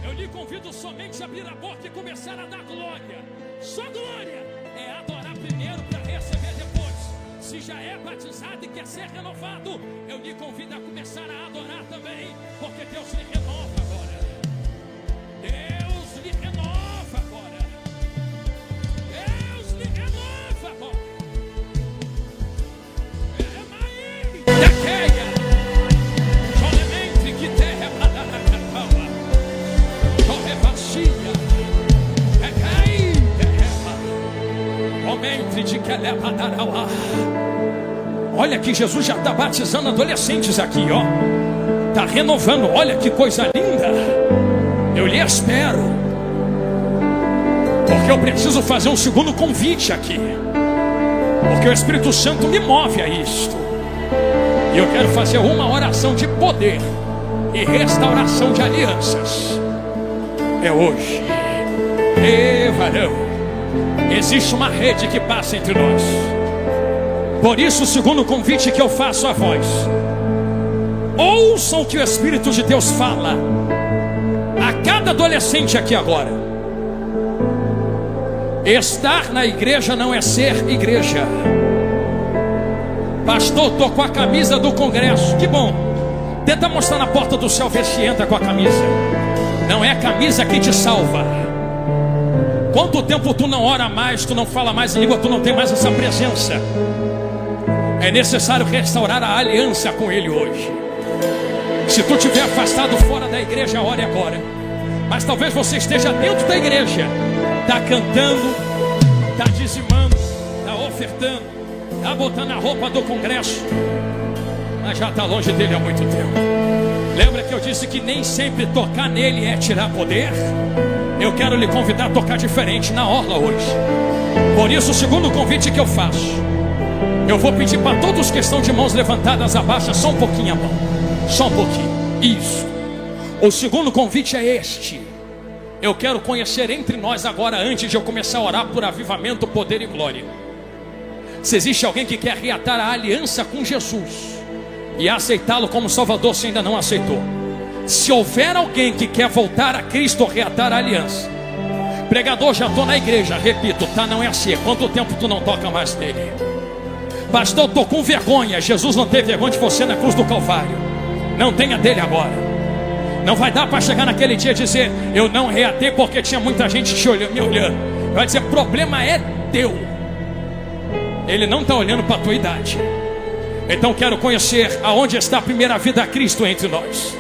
S1: eu lhe convido somente a abrir a boca e começar a dar glória. Só glória. É adorar primeiro para receber depois. Se já é batizado e quer ser renovado, eu lhe convido a começar a adorar também, porque Deus lhe renova agora. Deus lhe renova agora. Deus lhe renova agora. Olha que Jesus já está batizando adolescentes aqui, ó. Está renovando, olha que coisa linda. Eu lhe espero, porque eu preciso fazer um segundo convite aqui, porque o Espírito Santo me move a isto. E eu quero fazer uma oração de poder e restauração de alianças. É hoje. Varão, Existe uma rede que passa entre nós. Por isso, o segundo convite que eu faço a vós: ouçam o que o Espírito de Deus fala a cada adolescente aqui agora. Estar na igreja não é ser igreja. Pastor, estou com a camisa do congresso. Que bom. Tenta mostrar na porta do céu, ver se entra com a camisa. Não é a camisa que te salva. Quanto tempo tu não ora mais, tu não fala mais em língua, tu não tem mais essa presença. É necessário restaurar a aliança com Ele hoje. Se tu estiver afastado fora da igreja, ore agora. Mas talvez você esteja dentro da igreja, está cantando, está dizimando, está ofertando, está botando a roupa do congresso, mas já está longe dele há muito tempo. Lembra que eu disse que nem sempre tocar nele é tirar poder? Eu quero lhe convidar a tocar diferente na orla hoje. Por isso, o segundo convite que eu faço, eu vou pedir para todos que estão de mãos levantadas, abaixa só um pouquinho a mão. Só um pouquinho. Isso. O segundo convite é este. Eu quero conhecer entre nós agora, antes de eu começar a orar por avivamento, poder e glória. Se existe alguém que quer reatar a aliança com Jesus e aceitá-lo como Salvador, se ainda não aceitou. Se houver alguém que quer voltar a Cristo ou reatar a aliança, pregador, já estou na igreja, repito, tá, não é assim. Quanto tempo tu não toca mais nele? Pastor, estou com vergonha. Jesus não teve vergonha de você na cruz do Calvário. Não tenha dele agora. Não vai dar para chegar naquele dia e dizer: eu não reatei porque tinha muita gente me olhando. Vai dizer: problema é teu. Ele não está olhando para a tua idade. Então quero conhecer aonde está a primeira vida a Cristo entre nós.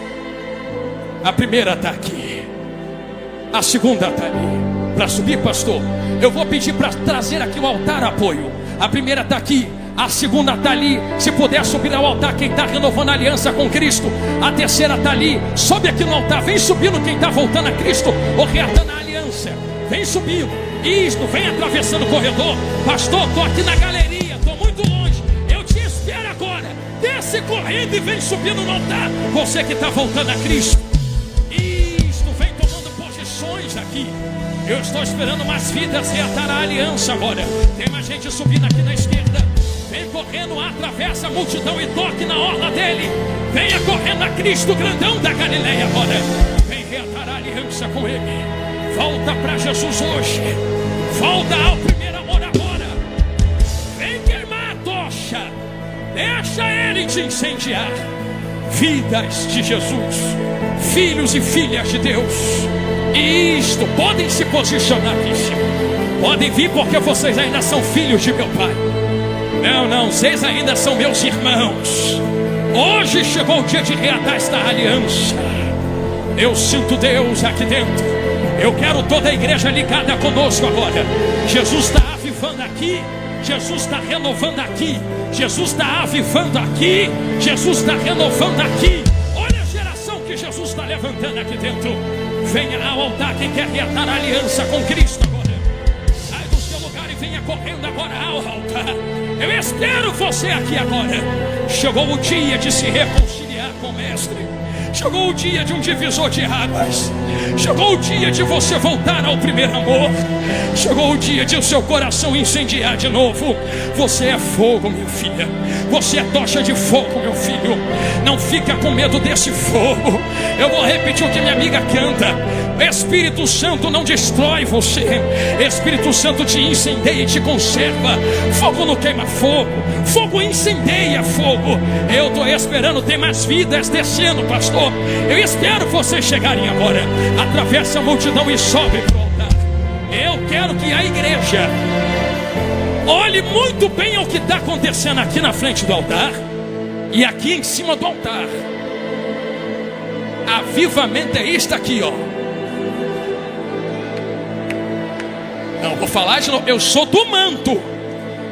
S1: A primeira está aqui, a segunda está ali. Para subir, pastor, eu vou pedir para trazer aqui o altar apoio. A primeira está aqui, a segunda está ali. Se puder subir ao altar quem está renovando a aliança com Cristo. A terceira está ali. Sobe aqui no altar, vem subindo quem está voltando a Cristo ou reatando a aliança. Vem subindo, isto, vem atravessando o corredor. Pastor, estou aqui na galeria, estou muito longe. Eu te espero agora. Desce correndo e vem subindo no altar. Você que está voltando a Cristo. Isto, vem tomando posições aqui. Eu estou esperando mais vidas reatar a aliança agora. Tem mais gente subindo aqui na esquerda. Vem correndo, atravessa a multidão e toque na orla dele. Venha correndo a Cristo, grandão da Galileia agora. Vem reatar a aliança com ele. Volta para Jesus hoje. Volta ao primeiro amor agora. Vem queimar a tocha. Deixa ele te incendiar. Vidas de Jesus, filhos e filhas de Deus. E isto, podem se posicionar aqui, podem vir, porque vocês ainda são filhos de meu Pai. Não, vocês ainda são meus irmãos. Hoje chegou o dia de reatar esta aliança. Eu sinto Deus aqui dentro. Eu quero toda a igreja ligada conosco agora. Jesus está avivando aqui. Jesus está renovando aqui. Jesus está avivando aqui. Jesus está renovando aqui. Olha a geração que Jesus está levantando aqui dentro. Venha ao altar quem quer reatar a aliança com Cristo agora. Sai do seu lugar e venha correndo agora ao altar. Eu espero você aqui agora. Chegou o dia de se reconciliar com o Mestre. Chegou o dia de um divisor de águas. Chegou o dia de você voltar ao primeiro amor. Chegou o dia de o seu coração incendiar de novo. Você é fogo, minha filha. Você é tocha de fogo, meu filho. Não fica com medo desse fogo. Eu vou repetir o que minha amiga canta. Espírito Santo não destrói você. Espírito Santo te incendeia e te conserva. Fogo não queima fogo. Fogo incendeia fogo. Eu estou esperando, tem mais vidas descendo, pastor. Eu espero vocês chegarem agora. Atravesse a multidão e sobe para o altar. Eu quero que a igreja olhe muito bem ao que está acontecendo aqui na frente do altar e aqui em cima do altar. Avivamento é isto aqui, ó. Não, vou falar de novo. Eu sou do manto.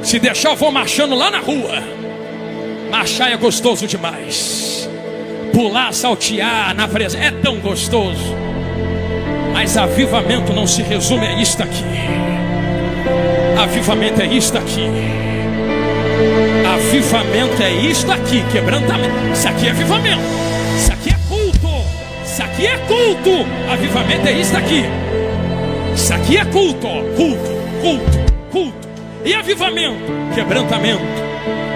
S1: Se deixar eu vou marchando lá na rua. Marchar é gostoso demais. Pular, saltear na presença é tão gostoso. Mas avivamento não se resume a isto aqui. Avivamento é isto aqui. Avivamento é isto aqui. Quebrantamento. Isso aqui é avivamento. Isso aqui é culto. Isso aqui é culto. Avivamento é isto aqui. Isso aqui é culto, ó. Culto, culto e avivamento, quebrantamento,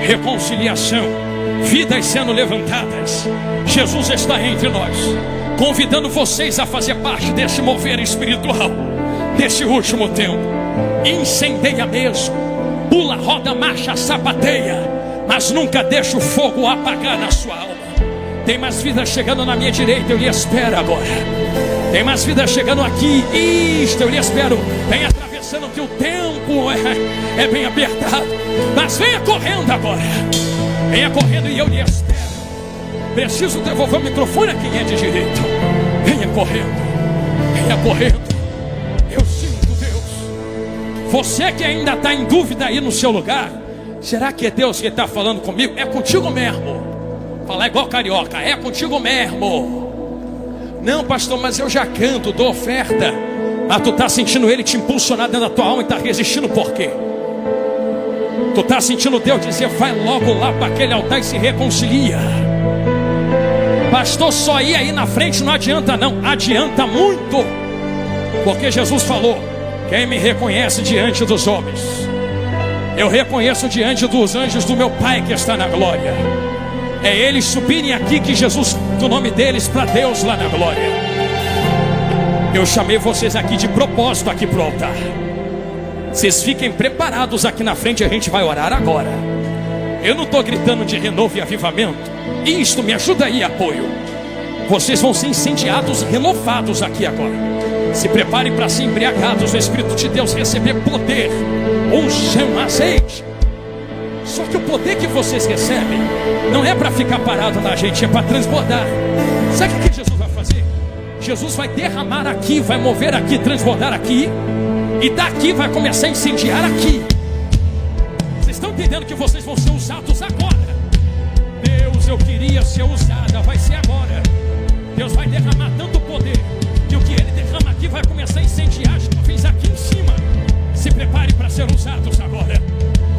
S1: reconciliação, vidas sendo levantadas. Jesus está entre nós, convidando vocês a fazer parte desse mover espiritual, desse último tempo. Incendeia mesmo, pula, roda, marcha, sapateia, mas nunca deixa o fogo apagar na sua alma. Tem mais vidas chegando na minha direita, eu lhe espero agora. Tem mais vidas chegando aqui, isto eu lhe espero. Venha atravessando que o tempo é bem apertado, mas venha correndo agora. Venha correndo e eu lhe espero. Preciso devolver o microfone a quem é de direito. Venha correndo, venha correndo. Eu sinto Deus. Você que ainda está em dúvida aí no seu lugar, será que é Deus que está falando comigo? É contigo mesmo. Falar igual carioca, é contigo mesmo. Não, pastor, mas eu já canto, dou oferta. Mas tu está sentindo Ele te impulsionar dentro da tua alma e está resistindo por quê? Tu está sentindo Deus dizer, vai logo lá para aquele altar e se reconcilia. Pastor, só ir aí na frente não adianta não, adianta muito. Porque Jesus falou, quem me reconhece diante dos homens, eu reconheço diante dos anjos do meu Pai que está na glória. É eles subirem aqui que Jesus, do nome deles, para Deus lá na glória. Eu chamei vocês aqui de propósito aqui para o altar. Vocês fiquem preparados aqui na frente, a gente vai orar agora. Eu não estou gritando de renovo e avivamento. Isto me ajuda aí, apoio. Vocês vão ser incendiados e renovados aqui agora. Se preparem para ser embriagados no Espírito de Deus, receber poder, unção, azeite. Só que o poder que vocês recebem não é para ficar parado na gente, é para transbordar. Sabe o que Jesus vai fazer? Jesus vai derramar aqui, vai mover aqui, transbordar aqui, e daqui vai começar a incendiar aqui. Vocês estão entendendo que vocês vão ser usados agora? Deus, eu queria ser usada, vai ser agora. Deus vai derramar tanto poder que o que Ele derrama aqui vai começar a incendiar as nuvens aqui em cima. Se prepare para ser usados agora.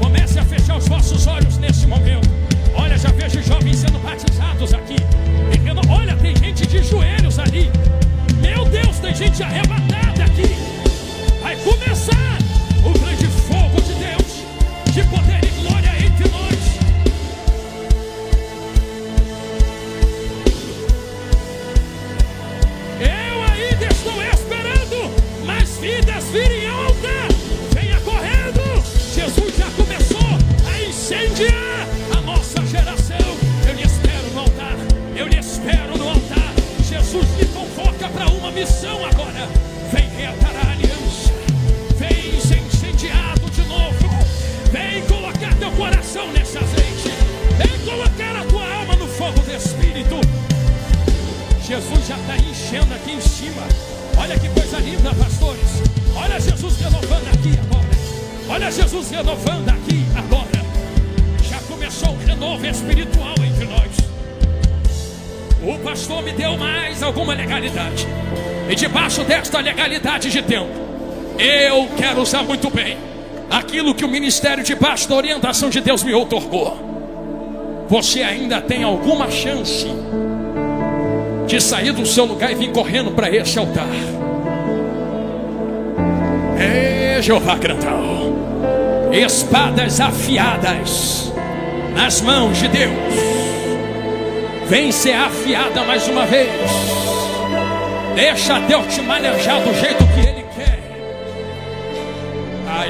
S1: Comece a fechar os vossos olhos nesse momento. Olha, já vejo jovens sendo batizados aqui. Olha, tem gente de joelhos ali. Meu Deus, tem gente arrebatada aqui. Vai começar o grande fogo de Deus, de poder e glória entre nós. Eu ainda estou esperando mais vidas virem ao altar. Venha correndo. Jesus já começou a incendiar a nossa geração. Eu lhe espero no altar. Eu lhe espero no altar. Jesus me convoca para uma missão agora. Vem reatar a aliança. Vem ser incendiado de novo. Vem colocar teu coração nesse azeite. Vem colocar a tua alma no fogo do Espírito. Jesus já está enchendo aqui em cima. Olha que coisa linda, pastores. Olha Jesus renovando aqui agora. Olha Jesus renovando aqui agora. Já começou um renovo espiritual entre nós. O pastor me deu mais alguma legalidade. E debaixo desta legalidade de tempo, eu quero usar muito bem aquilo que o ministério debaixo da orientação de Deus me outorgou. Você ainda tem alguma chance de sair do seu lugar e vir correndo para esse altar. Jeová grandão, espadas afiadas nas mãos de Deus. Vem ser afiada mais uma vez. Deixa Deus te manejar do jeito que Ele quer.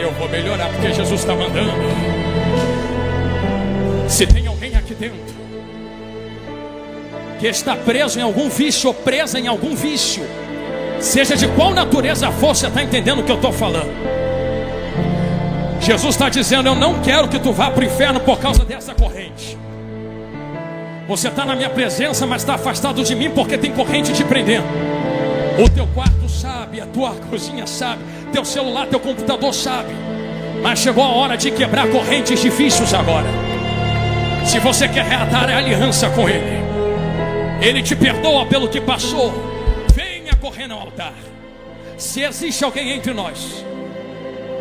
S1: Eu vou melhorar porque Jesus está mandando. Se tem alguém aqui dentro que está preso em algum vício ou presa em algum vício, seja de qual natureza for, você está entendendo o que eu estou falando? Jesus está dizendo, eu não quero que tu vá para o inferno por causa dessa corrente. Você está na minha presença, mas está afastado de mim porque tem corrente te prendendo. O teu quarto sabe, a tua cozinha sabe, teu celular, teu computador sabe. Mas chegou a hora de quebrar correntes de vícios agora. Se você quer reatar a aliança com Ele, Ele te perdoa pelo que passou. Venha correndo ao altar. Se existe alguém entre nós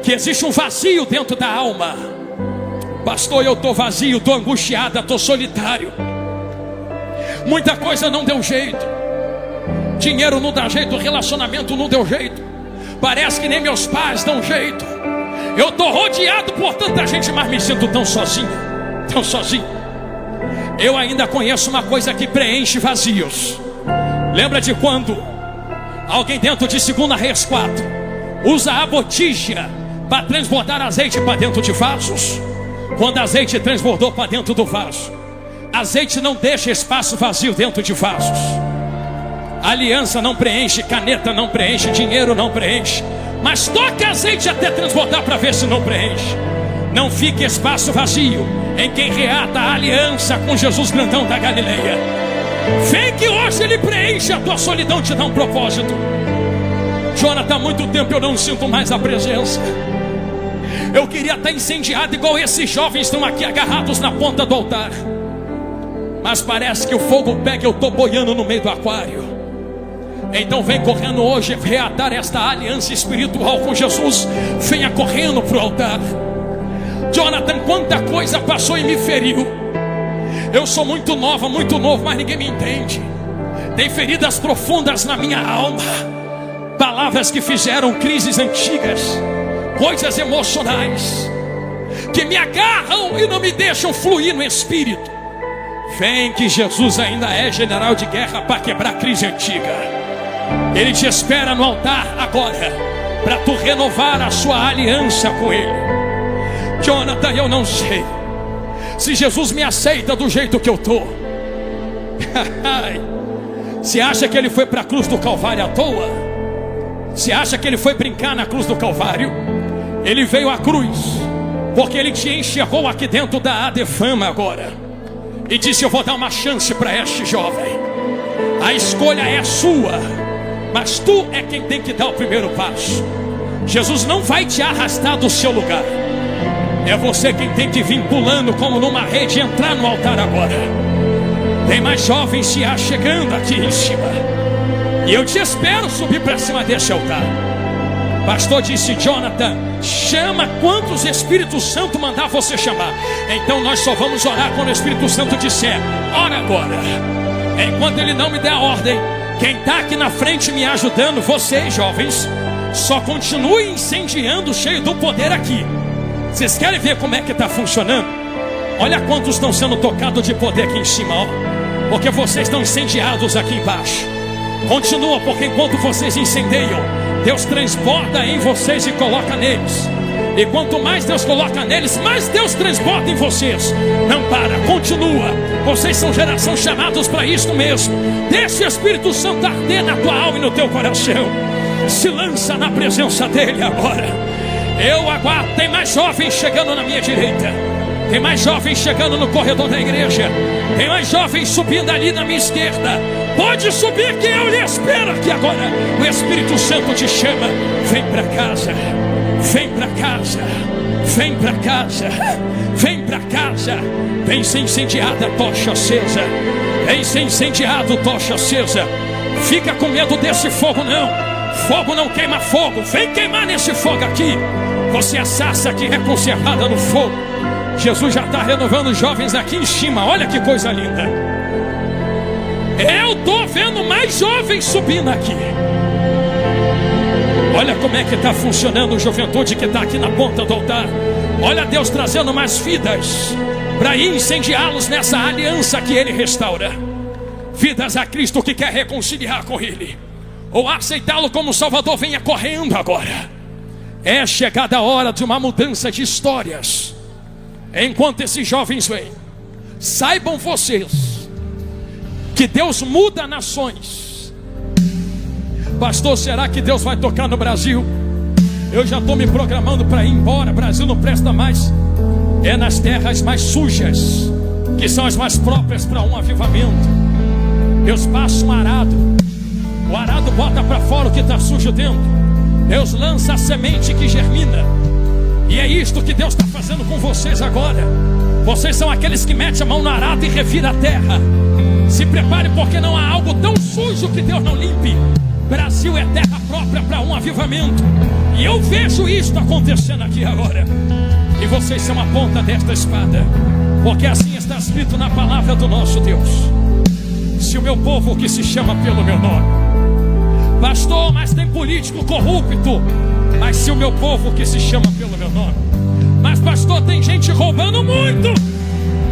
S1: que existe um vazio dentro da alma, pastor, eu estou vazio, estou angustiada, estou solitário, muita coisa não deu jeito, dinheiro não dá jeito, relacionamento não deu jeito, parece que nem meus pais dão jeito, Eu estou rodeado por tanta gente, mas me sinto tão sozinho, tão sozinho. Eu ainda conheço uma coisa que preenche vazios. Lembra de quando alguém dentro de 2 Reis 4 usa a botija para transbordar azeite para dentro de vasos? Quando azeite transbordou para dentro do vaso, azeite não deixa espaço vazio dentro de vasos. Aliança não preenche, caneta não preenche, dinheiro não preenche. Mas toque azeite até transbordar para ver se não preenche. Não fique espaço vazio em quem reata a aliança com Jesus grandão da Galileia. Vem que hoje ele preenche a tua solidão, te dá um propósito. Jonathan, há muito tempo eu não sinto mais a presença. Eu queria estar incendiado igual esses jovens estão aqui agarrados na ponta do altar. Mas parece que o fogo pega, eu estou boiando no meio do aquário. Então vem correndo hoje reatar esta aliança espiritual com Jesus. Venha correndo para o altar. Jonathan, quanta coisa passou e me feriu. Eu sou muito nova, muito novo, mas ninguém me entende. Tem feridas profundas na minha alma. Palavras que fizeram crises antigas, coisas emocionais que me agarram e não me deixam fluir no espírito. Vem que Jesus ainda é general de guerra para quebrar a crise antiga. Ele te espera no altar agora para tu renovar a sua aliança com Ele. Jonathan, eu não sei se Jesus me aceita do jeito que eu estou. Você acha que Ele foi para a cruz do Calvário à toa? Você acha que Ele foi brincar na cruz do Calvário? Ele veio à cruz porque Ele te enxergou aqui dentro da Adefama agora e disse: eu vou dar uma chance para este jovem. A escolha é sua, mas tu é quem tem que dar o primeiro passo. Jesus não vai te arrastar do seu lugar. É você quem tem que vir pulando como numa rede e entrar no altar agora. Tem mais jovens se achegando aqui em cima, e eu te espero subir para cima desse altar. Pastor disse: Jonathan, chama quantos Espírito Santo mandar você chamar. Então nós só vamos orar quando o Espírito Santo disser: ora agora. Enquanto ele não me der a ordem, quem está aqui na frente me ajudando, vocês jovens, só continue incendiando, cheio do poder aqui. Vocês querem ver como é que está funcionando? Olha quantos estão sendo tocados de poder aqui em cima, ó. Porque vocês estão incendiados aqui embaixo. Continua, porque enquanto vocês incendeiam, Deus transborda em vocês e coloca neles. E quanto mais Deus coloca neles, mais Deus transborda em vocês. Não para, continua. Vocês são geração chamados para isto mesmo. Deixa o Espírito Santo arder na tua alma e no teu coração. Se lança na presença dele agora. Eu aguardo. Tem mais jovens chegando na minha direita. Tem mais jovens chegando no corredor da igreja. Tem mais jovens subindo ali na minha esquerda. Pode subir que eu lhe espero aqui agora. O Espírito Santo te chama. Vem para casa. Vem para casa. Vem para casa. Vem para casa. Vem ser incendiada, tocha acesa. Vem ser incendiado, tocha acesa. Fica com medo desse fogo não. Fogo não queima fogo. Vem queimar nesse fogo aqui. Você é sarça que é conservada no fogo. Jesus já está renovando os jovens aqui em cima. Olha que coisa linda. Eu estou vendo mais jovens subindo aqui. Olha como é que está funcionando a juventude que está aqui na ponta do altar. Olha Deus trazendo mais vidas para incendiá-los nessa aliança que Ele restaura. Vidas a Cristo que quer reconciliar com Ele, ou aceitá-lo como Salvador. Venha correndo agora. É chegada a hora de uma mudança de histórias. Enquanto esses jovens vêm, saibam vocês que Deus muda nações. Pastor, será que Deus vai tocar no Brasil? Eu já estou me programando para ir embora. O Brasil não presta mais. É nas terras mais sujas que são as mais próprias para um avivamento. Deus passa um arado. O arado bota para fora o que está sujo dentro. Deus lança a semente que germina. E é isto que Deus está fazendo com vocês agora. Vocês são aqueles que metem a mão no arado e revira a terra. Se prepare, porque não há algo tão sujo que Deus não limpe. Brasil é terra própria para um avivamento. E eu vejo isto acontecendo aqui agora. E vocês são a ponta desta espada, porque assim está escrito na palavra do nosso Deus: se o meu povo que se chama pelo meu nome. Pastor, mas tem político corrupto. Mas se o meu povo que se chama pelo meu nome. Mas pastor, tem gente roubando muito.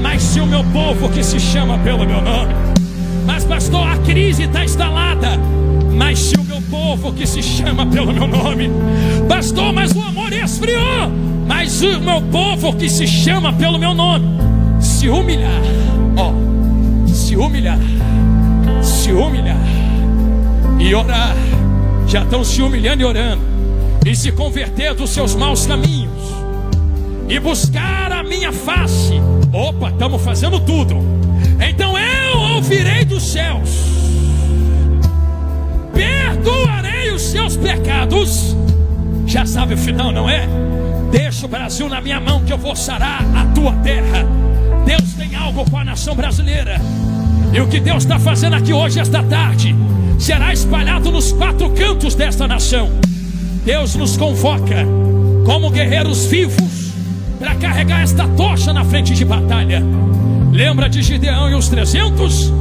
S1: Mas se o meu povo que se chama pelo meu nome. Mas pastor, a crise está instalada. Mas se o meu povo que se chama pelo meu nome. Pastor, mas o amor esfriou. Mas o meu povo que se chama pelo meu nome se humilhar, se humilhar e orar. Já estão se humilhando e orando. E se converter dos seus maus caminhos e buscar a minha face. Opa, estamos fazendo tudo. Então eu ouvirei dos céus, perdoarei os seus pecados. Já sabe o final, não é? Deixa o Brasil na minha mão que eu vou sarar a tua terra. Deus tem algo com a nação brasileira. E o que Deus está fazendo aqui hoje, esta tarde, será espalhado nos 4 cantos desta nação. Deus nos convoca como guerreiros vivos para carregar esta tocha na frente de batalha. Lembra de Gideão e os 300?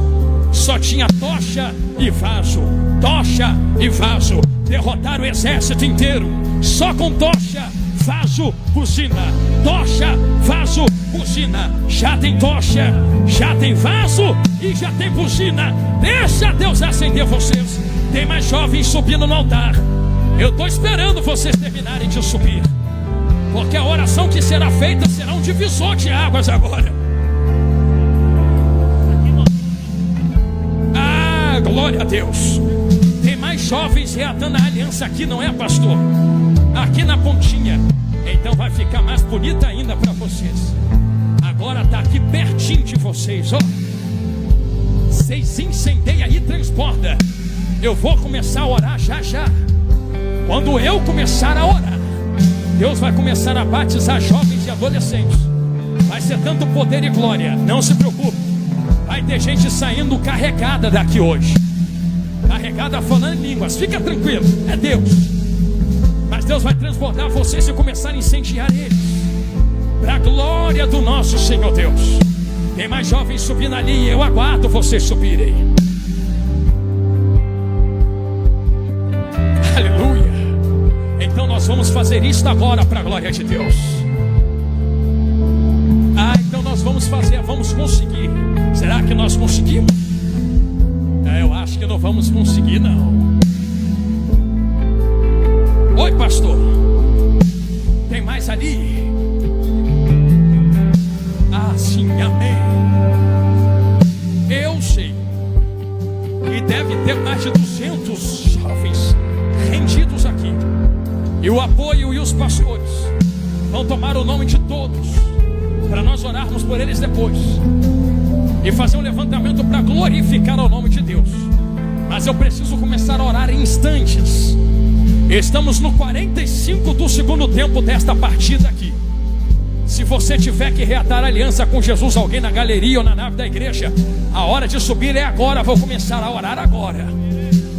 S1: Só tinha tocha e vaso. Tocha e vaso. Derrotaram o exército inteiro só com tocha, vaso, buzina. Tocha, vaso, buzina. Já tem tocha, já tem vaso e já tem buzina. Deixa Deus acender vocês. Tem mais jovens subindo no altar. Eu estou esperando vocês terminarem de subir, porque a oração que será feita será um divisor de águas agora. Ah, glória a Deus. Tem mais jovens reatando a aliança aqui, não é, pastor? Aqui na pontinha. Então vai ficar mais bonita ainda para vocês. Agora está aqui pertinho de vocês, ó. Vocês incendeiam e transborda. Eu vou começar a orar já já. Quando eu começar a orar, Deus vai começar a batizar jovens e adolescentes. Vai ser tanto poder e glória. Não se preocupe. Vai ter gente saindo carregada daqui hoje. Carregada falando em línguas. Fica tranquilo, é Deus. Mas Deus vai transbordar vocês e começar a incendiar eles, para a glória do nosso Senhor Deus. Tem mais jovens subindo ali e eu aguardo vocês subirem. Aleluia. Então nós vamos fazer isto agora para a glória de Deus. Então nós vamos fazer, vamos conseguir. Será que nós conseguimos? Eu acho que não vamos conseguir, não. Oi, pastor. Tem mais ali? Sim, amém. Eu sei que deve ter mais de 200 jovens rendidos aqui. E o apoio e os pastores vão tomar o nome de todos, para nós orarmos por eles depois e fazer um levantamento para glorificar o nome de Deus. Mas eu preciso começar a orar em instantes. Estamos no 45 do segundo tempo desta partida aqui. Se você tiver que reatar aliança com Jesus, alguém na galeria ou na nave da igreja, a hora de subir é agora. Vou começar a orar agora.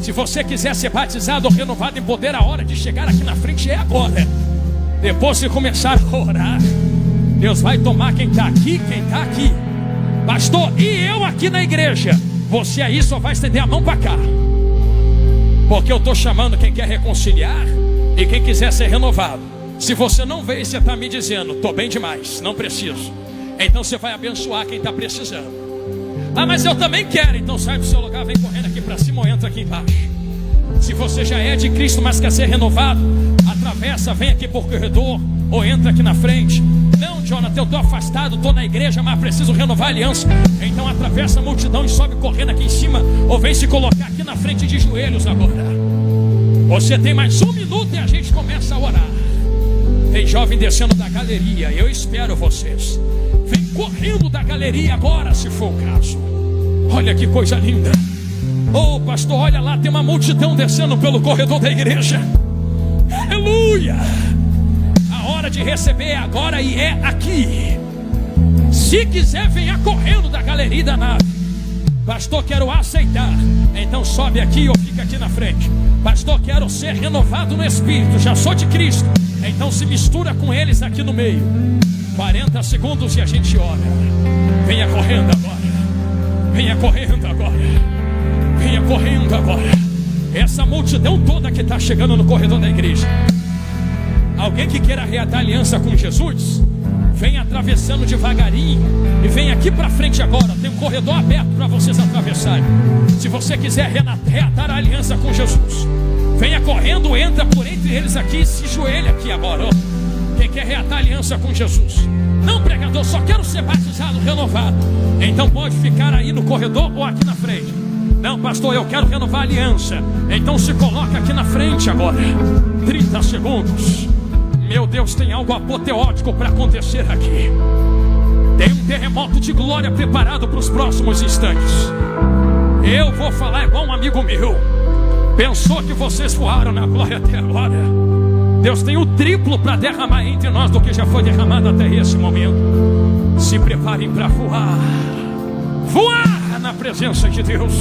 S1: Se você quiser ser batizado ou renovado em poder, a hora de chegar aqui na frente é agora. Depois de começar a orar, Deus vai tomar quem está aqui, pastor, e eu aqui na igreja. Você aí só vai estender a mão para cá, porque eu estou chamando quem quer reconciliar e quem quiser ser renovado. Se você não veio e você está me dizendo, estou bem demais, não preciso, então você vai abençoar quem está precisando. Mas eu também quero. Então sai do seu lugar, vem correndo aqui para cima ou entra aqui embaixo. Se você já é de Cristo, mas quer ser renovado, atravessa, vem aqui por corredor ou entra aqui na frente. Não, Jonathan, eu estou afastado, estou na igreja, mas preciso renovar a aliança. Então atravessa a multidão e sobe correndo aqui em cima, ou vem se colocar aqui na frente de joelhos agora. Você tem mais 1 minuto e a gente começa a orar. Tem jovem descendo da galeria, eu espero vocês. Vem correndo da galeria agora, se for o caso. Olha que coisa linda. Oh, pastor, olha lá, tem uma multidão descendo pelo corredor da igreja. Aleluia. A hora de receber é agora e é aqui. Se quiser, venha correndo da galeria da nave. Pastor, quero aceitar. Então sobe aqui ou fica aqui na frente. Pastor, quero ser renovado no Espírito, já sou de Cristo. Então se mistura com eles aqui no meio. 40 segundos e a gente ora. Venha correndo agora. Venha correndo agora. Venha correndo agora. Essa multidão toda que está chegando no corredor da igreja. Alguém que queira reatar aliança com Jesus, vem atravessando devagarinho e vem aqui para frente agora. Tem um corredor aberto para vocês atravessarem. Se você quiser reatar a aliança com Jesus, venha correndo, entra por entre eles aqui e se joelha aqui agora, ó. Quem quer reatar a aliança com Jesus? Não, pregador, só quero ser batizado, renovado. Então pode ficar aí no corredor ou aqui na frente. Não, pastor, eu quero renovar a aliança. Então se coloca aqui na frente agora. 30 segundos. Meu Deus, tem algo apoteótico para acontecer aqui. Tem um terremoto de glória preparado para os próximos instantes. Eu vou falar igual um amigo meu. Pensou que vocês voaram na glória até agora? Deus tem o triplo para derramar entre nós do que já foi derramado até esse momento. Se preparem para voar. Voar na presença de Deus.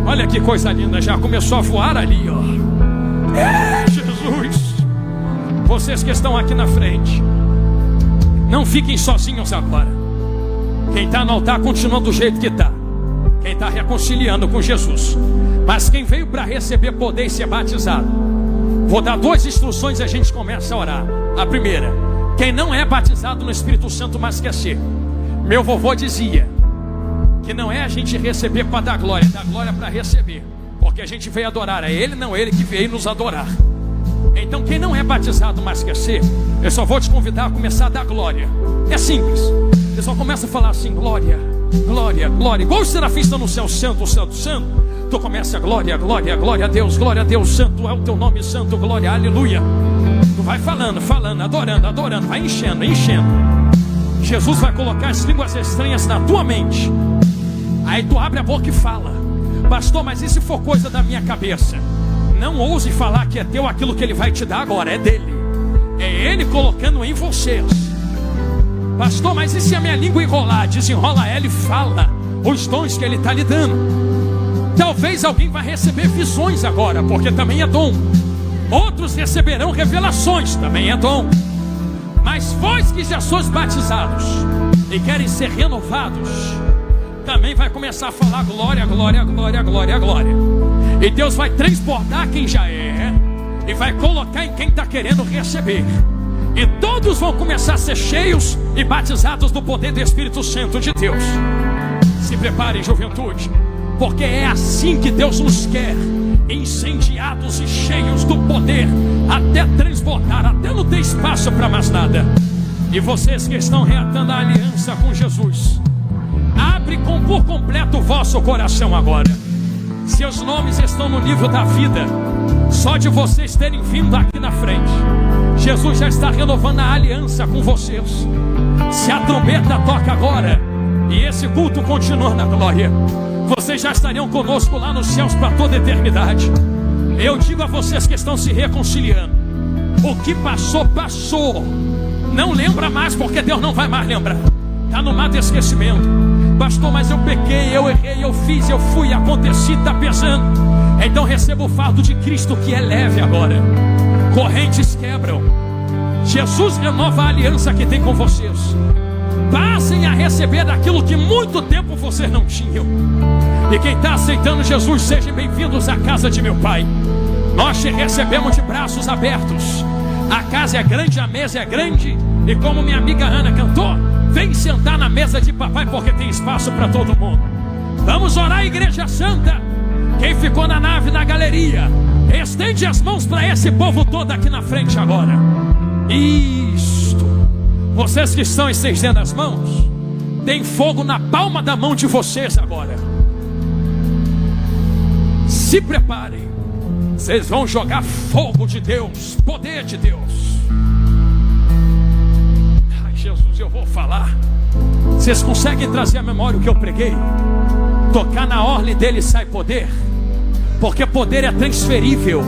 S1: Olha que coisa linda, já começou a voar ali, ó. Jesus. Vocês que estão aqui na frente, não fiquem sozinhos agora. Quem está no altar continua do jeito que está. Quem está reconciliando com Jesus. Mas quem veio para receber poder e ser batizado, vou dar 2 instruções e a gente começa a orar. A primeira: quem não é batizado no Espírito Santo, mas quer ser. Meu vovô dizia que não é a gente receber para dar glória, dá glória para receber. Porque a gente veio adorar a Ele, não Ele que veio nos adorar. Então quem não é batizado, mas quer ser, eu só vou te convidar a começar a dar glória. É simples. Você só começa a falar assim: glória, glória, glória. Igual os serafins estão no céu, santo, santo, santo. Tu começa: glória, glória, glória a Deus, santo é o teu nome, santo, glória, aleluia. Tu vai falando, falando, adorando, adorando, vai enchendo, enchendo. Jesus vai colocar as línguas estranhas na tua mente. Aí tu abre a boca e fala: pastor, mas e se for coisa da minha cabeça? Não ouse falar que é teu aquilo que Ele vai te dar agora, é dele. É Ele colocando em vocês. Pastor, mas e se a minha língua enrolar? Desenrola ela e fala os dons que Ele está lhe dando. Talvez alguém vai receber visões agora, porque também é dom. Outros receberão revelações, também é dom. Mas vós que já sois batizados e querem ser renovados, também vai começar a falar glória, glória, glória, glória, glória. E Deus vai transbordar quem já é e vai colocar em quem está querendo receber. E todos vão começar a ser cheios e batizados do poder do Espírito Santo de Deus. Se preparem, juventude, porque é assim que Deus nos quer, incendiados e cheios do poder, até transbordar, até não ter espaço para mais nada. E vocês que estão reatando a aliança com Jesus, abre por completo o vosso coração agora. Seus nomes estão no livro da vida. Só de vocês terem vindo aqui na frente, Jesus já está renovando a aliança com vocês. Se a trombeta toca agora e esse culto continua na glória, vocês já estariam conosco lá nos céus para toda a eternidade. Eu digo a vocês que estão se reconciliando: o que passou, passou. Não lembra mais, porque Deus não vai mais lembrar. Está no mar do esquecimento. Pastor, mas eu pequei, eu errei, eu fiz, eu fui, aconteci, está pesando. Então receba o fardo de Cristo, que é leve agora. Correntes quebram. Jesus renova a aliança que tem com vocês. Passem a receber daquilo que muito tempo vocês não tinham. E quem está aceitando Jesus, sejam bem-vindos à casa de meu Pai. Nós te recebemos de braços abertos. A casa é grande, a mesa é grande. E como minha amiga Ana cantou, vem sentar na mesa de papai, porque tem espaço para todo mundo. Vamos orar, Igreja Santa. Quem ficou na nave, na galeria, estende as mãos para esse povo todo aqui na frente agora. Isto. Vocês que estão estendendo as mãos, tem fogo na palma da mão de vocês agora. Se preparem. Vocês vão jogar fogo de Deus, poder de Deus. Jesus, eu vou falar. Vocês conseguem trazer à memória o que eu preguei? Tocar na orla dele sai poder, porque poder é transferível.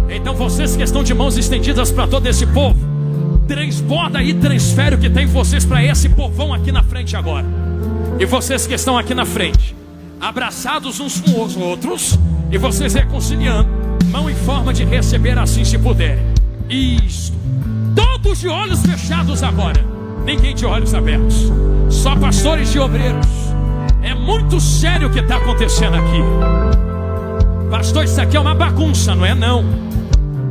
S1: Então vocês que estão de mãos estendidas para todo esse povo, transborda e transfere o que tem em vocês para esse povão aqui na frente agora. E vocês que estão aqui na frente, abraçados uns com os outros, e vocês reconciliando, mão em forma de receber, assim se puder. Isto. Todos de olhos fechados agora, ninguém de olhos abertos, só pastores e obreiros. É muito sério o que está acontecendo aqui. Pastor, isso aqui é uma bagunça, não é não.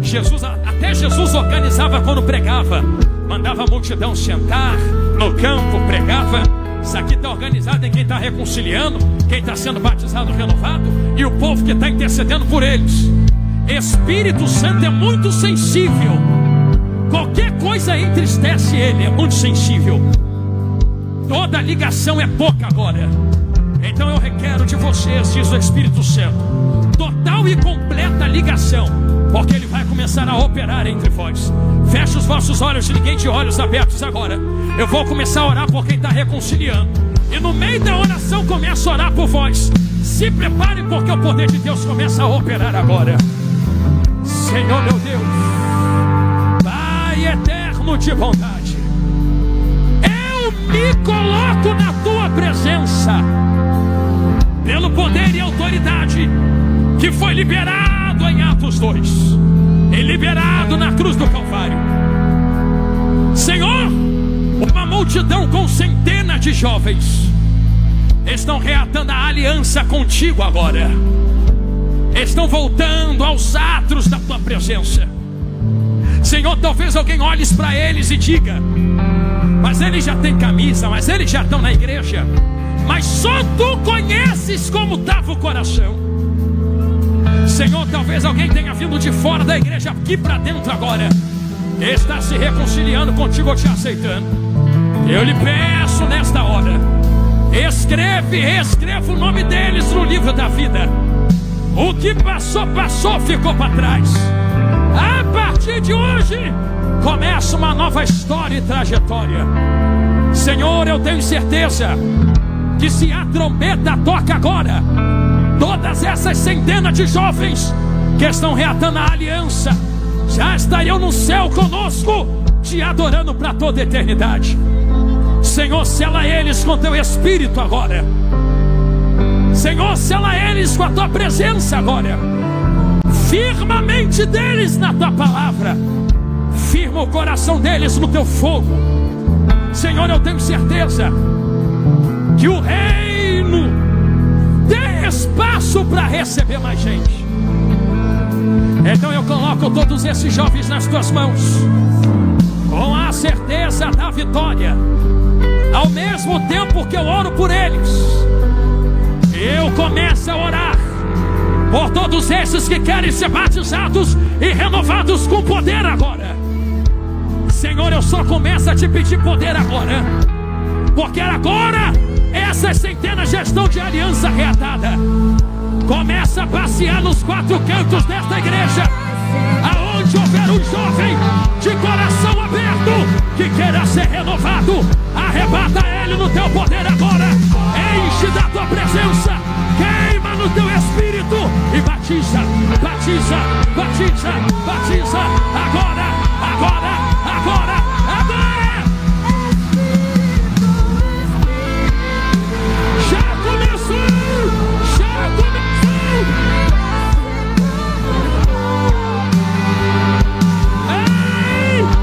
S1: Jesus até até Jesus organizava quando pregava. Mandava a multidão sentar no campo, pregava. Isso aqui está organizado em quem está reconciliando, quem está sendo batizado, renovado, e o povo que está intercedendo por eles. Espírito Santo é muito sensível. Qualquer coisa entristece ele, é muito sensível. Toda ligação é pouca agora. Então eu requero de vocês, diz o Espírito Santo, total e completa ligação, porque ele vai começar a operar entre vós. Feche os vossos olhos, ninguém de olhos abertos agora. Eu vou começar a orar por quem está reconciliando, e no meio da oração começo a orar por vós. Se preparem, porque o poder de Deus começa a operar agora. Senhor meu Deus, Pai eterno de bondade, eu me coloco na tua presença, pelo poder e autoridade que foi liberado em Atos 2 e liberado na cruz do Calvário. Senhor, uma multidão com centenas de jovens estão reatando a aliança contigo agora. Estão voltando aos atos da tua presença. Senhor, talvez alguém olhe para eles e diga: mas eles já têm camisa, mas eles já estão na igreja. Mas só tu conheces como estava o coração. Senhor, talvez alguém tenha vindo de fora da igreja aqui para dentro agora, está se reconciliando contigo ou te aceitando. Eu lhe peço nesta hora, reescreva o nome deles no livro da vida. O que passou, passou, ficou para trás. A partir de hoje começa uma nova história e trajetória. Senhor, eu tenho certeza que se a trombeta toca agora, todas essas centenas de jovens que estão reatando a aliança já estariam no céu conosco, te adorando para toda a eternidade. Senhor, sela eles com teu Espírito agora. Senhor, sela eles com a tua presença agora. Firma a mente deles na tua palavra. Firma o coração deles no teu fogo. Senhor, eu tenho certeza que o reino tem espaço para receber mais gente. Então eu coloco todos esses jovens nas tuas mãos, com a certeza da vitória. Ao mesmo tempo que eu oro por eles, eu começo a orar por todos esses que querem ser batizados e renovados com poder agora. Senhor, eu só começo a te pedir poder agora, porque agora essas centenas já estão de aliança reatada. Começa a passear nos quatro cantos desta igreja. Aonde houver um jovem de coração aberto que queira ser renovado, arrebata ele no teu poder agora. Enche da tua presença, queima no teu espírito e batiza, batiza, batiza, batiza. Agora, agora, agora, agora. Já começou, já começou. Ei!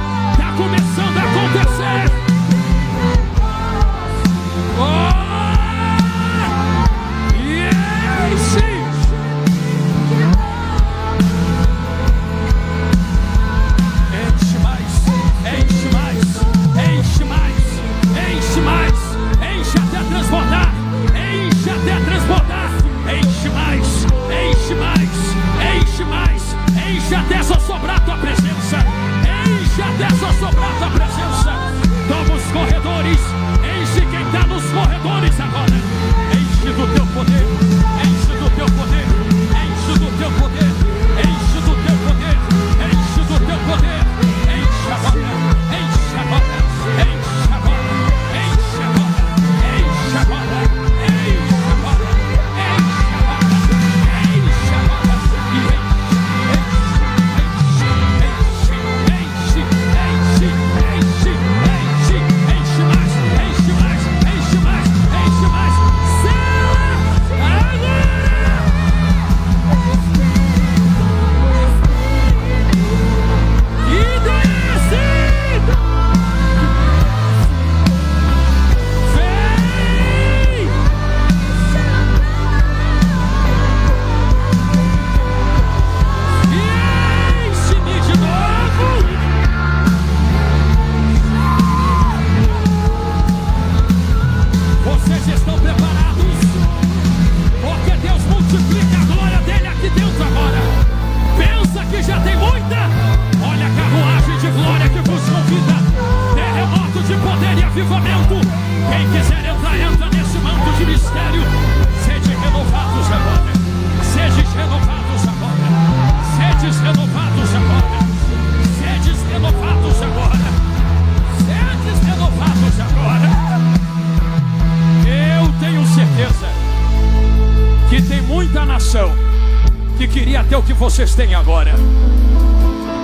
S1: vocês têm agora.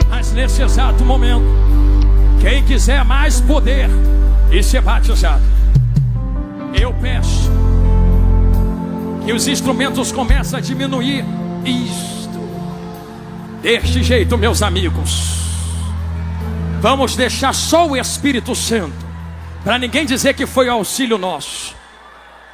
S1: Mas nesse exato momento, quem quiser mais poder e ser batizado, eu peço que os instrumentos comecem a diminuir. Isto, deste jeito, meus amigos, vamos deixar só o Espírito Santo, para ninguém dizer que foi auxílio nosso.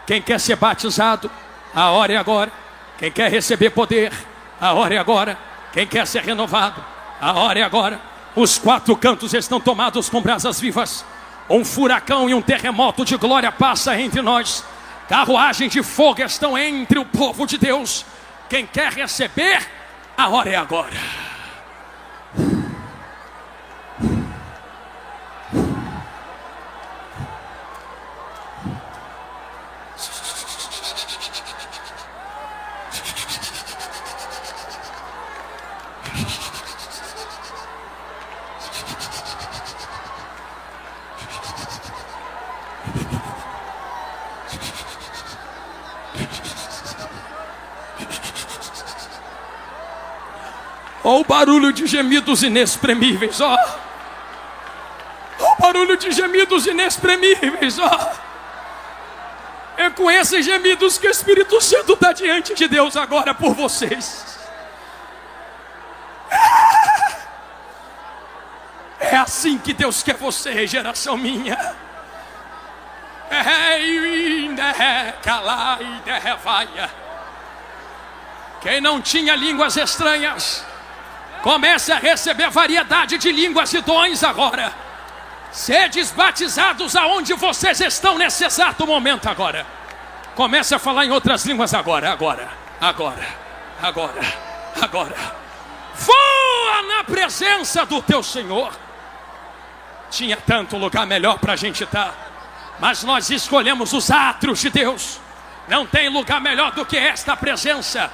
S1: Quem quer ser batizado, a hora é agora. Quem quer receber poder, a hora é agora. Quem quer ser renovado, a hora é agora. Os 4 cantos estão tomados com brasas vivas. Um furacão e um terremoto de glória passa entre nós. Carruagens de fogo estão entre o povo de Deus. Quem quer receber, a hora é agora. Ó o barulho de gemidos inexprimíveis, ó. Ó o barulho de gemidos inexprimíveis, ó. É com esses gemidos que o Espírito Santo está diante de Deus agora por vocês. É assim que Deus quer você, geração minha. Quem não tinha línguas estranhas, comece a receber variedade de línguas e dons agora. Sedes batizados aonde vocês estão nesse exato momento agora. Comece a falar em outras línguas agora. Voa na presença do teu Senhor. Tinha tanto lugar melhor para a gente estar, mas nós escolhemos os átrios de Deus. Não tem lugar melhor do que esta presença.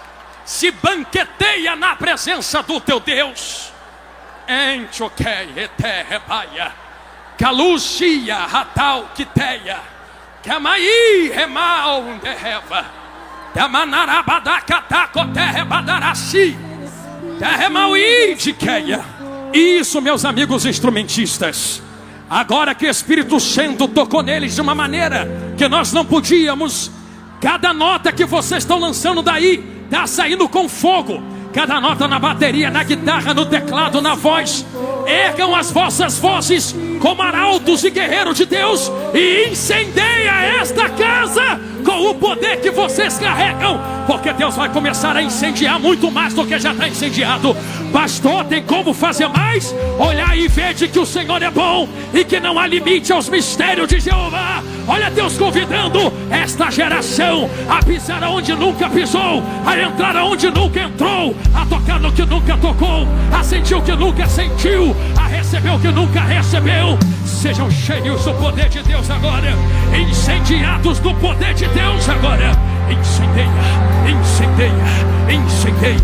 S1: Se banqueteia na presença do teu Deus. Enchoquei eterrebaia, calucia ratal quiteia, camai remal derreva, tamanarabadacatacoterrebadaraci, terremaui de queia. Isso, meus amigos instrumentistas. Agora que o Espírito Santo tocou neles de uma maneira que nós não podíamos. Cada nota que vocês estão lançando daí está saindo com fogo. Cada nota na bateria, na guitarra, no teclado, na voz. Ergam as vossas vozes como arautos e guerreiros de Deus e incendeia esta casa com o poder que vocês carregam, porque Deus vai começar a incendiar muito mais do que já está incendiado. Pastor, tem como fazer mais? Olhar e ver de que o Senhor é bom e que não há limite aos mistérios de Jeová. Olha Deus convidando esta geração a pisar onde nunca pisou, a entrar onde nunca entrou, a tocar no que nunca tocou, a sentir o que nunca sentiu, a receber o que nunca recebeu. Sejam cheios do poder de Deus agora, incendiados do poder de Deus agora. Incendeia, incendeia, incendeia.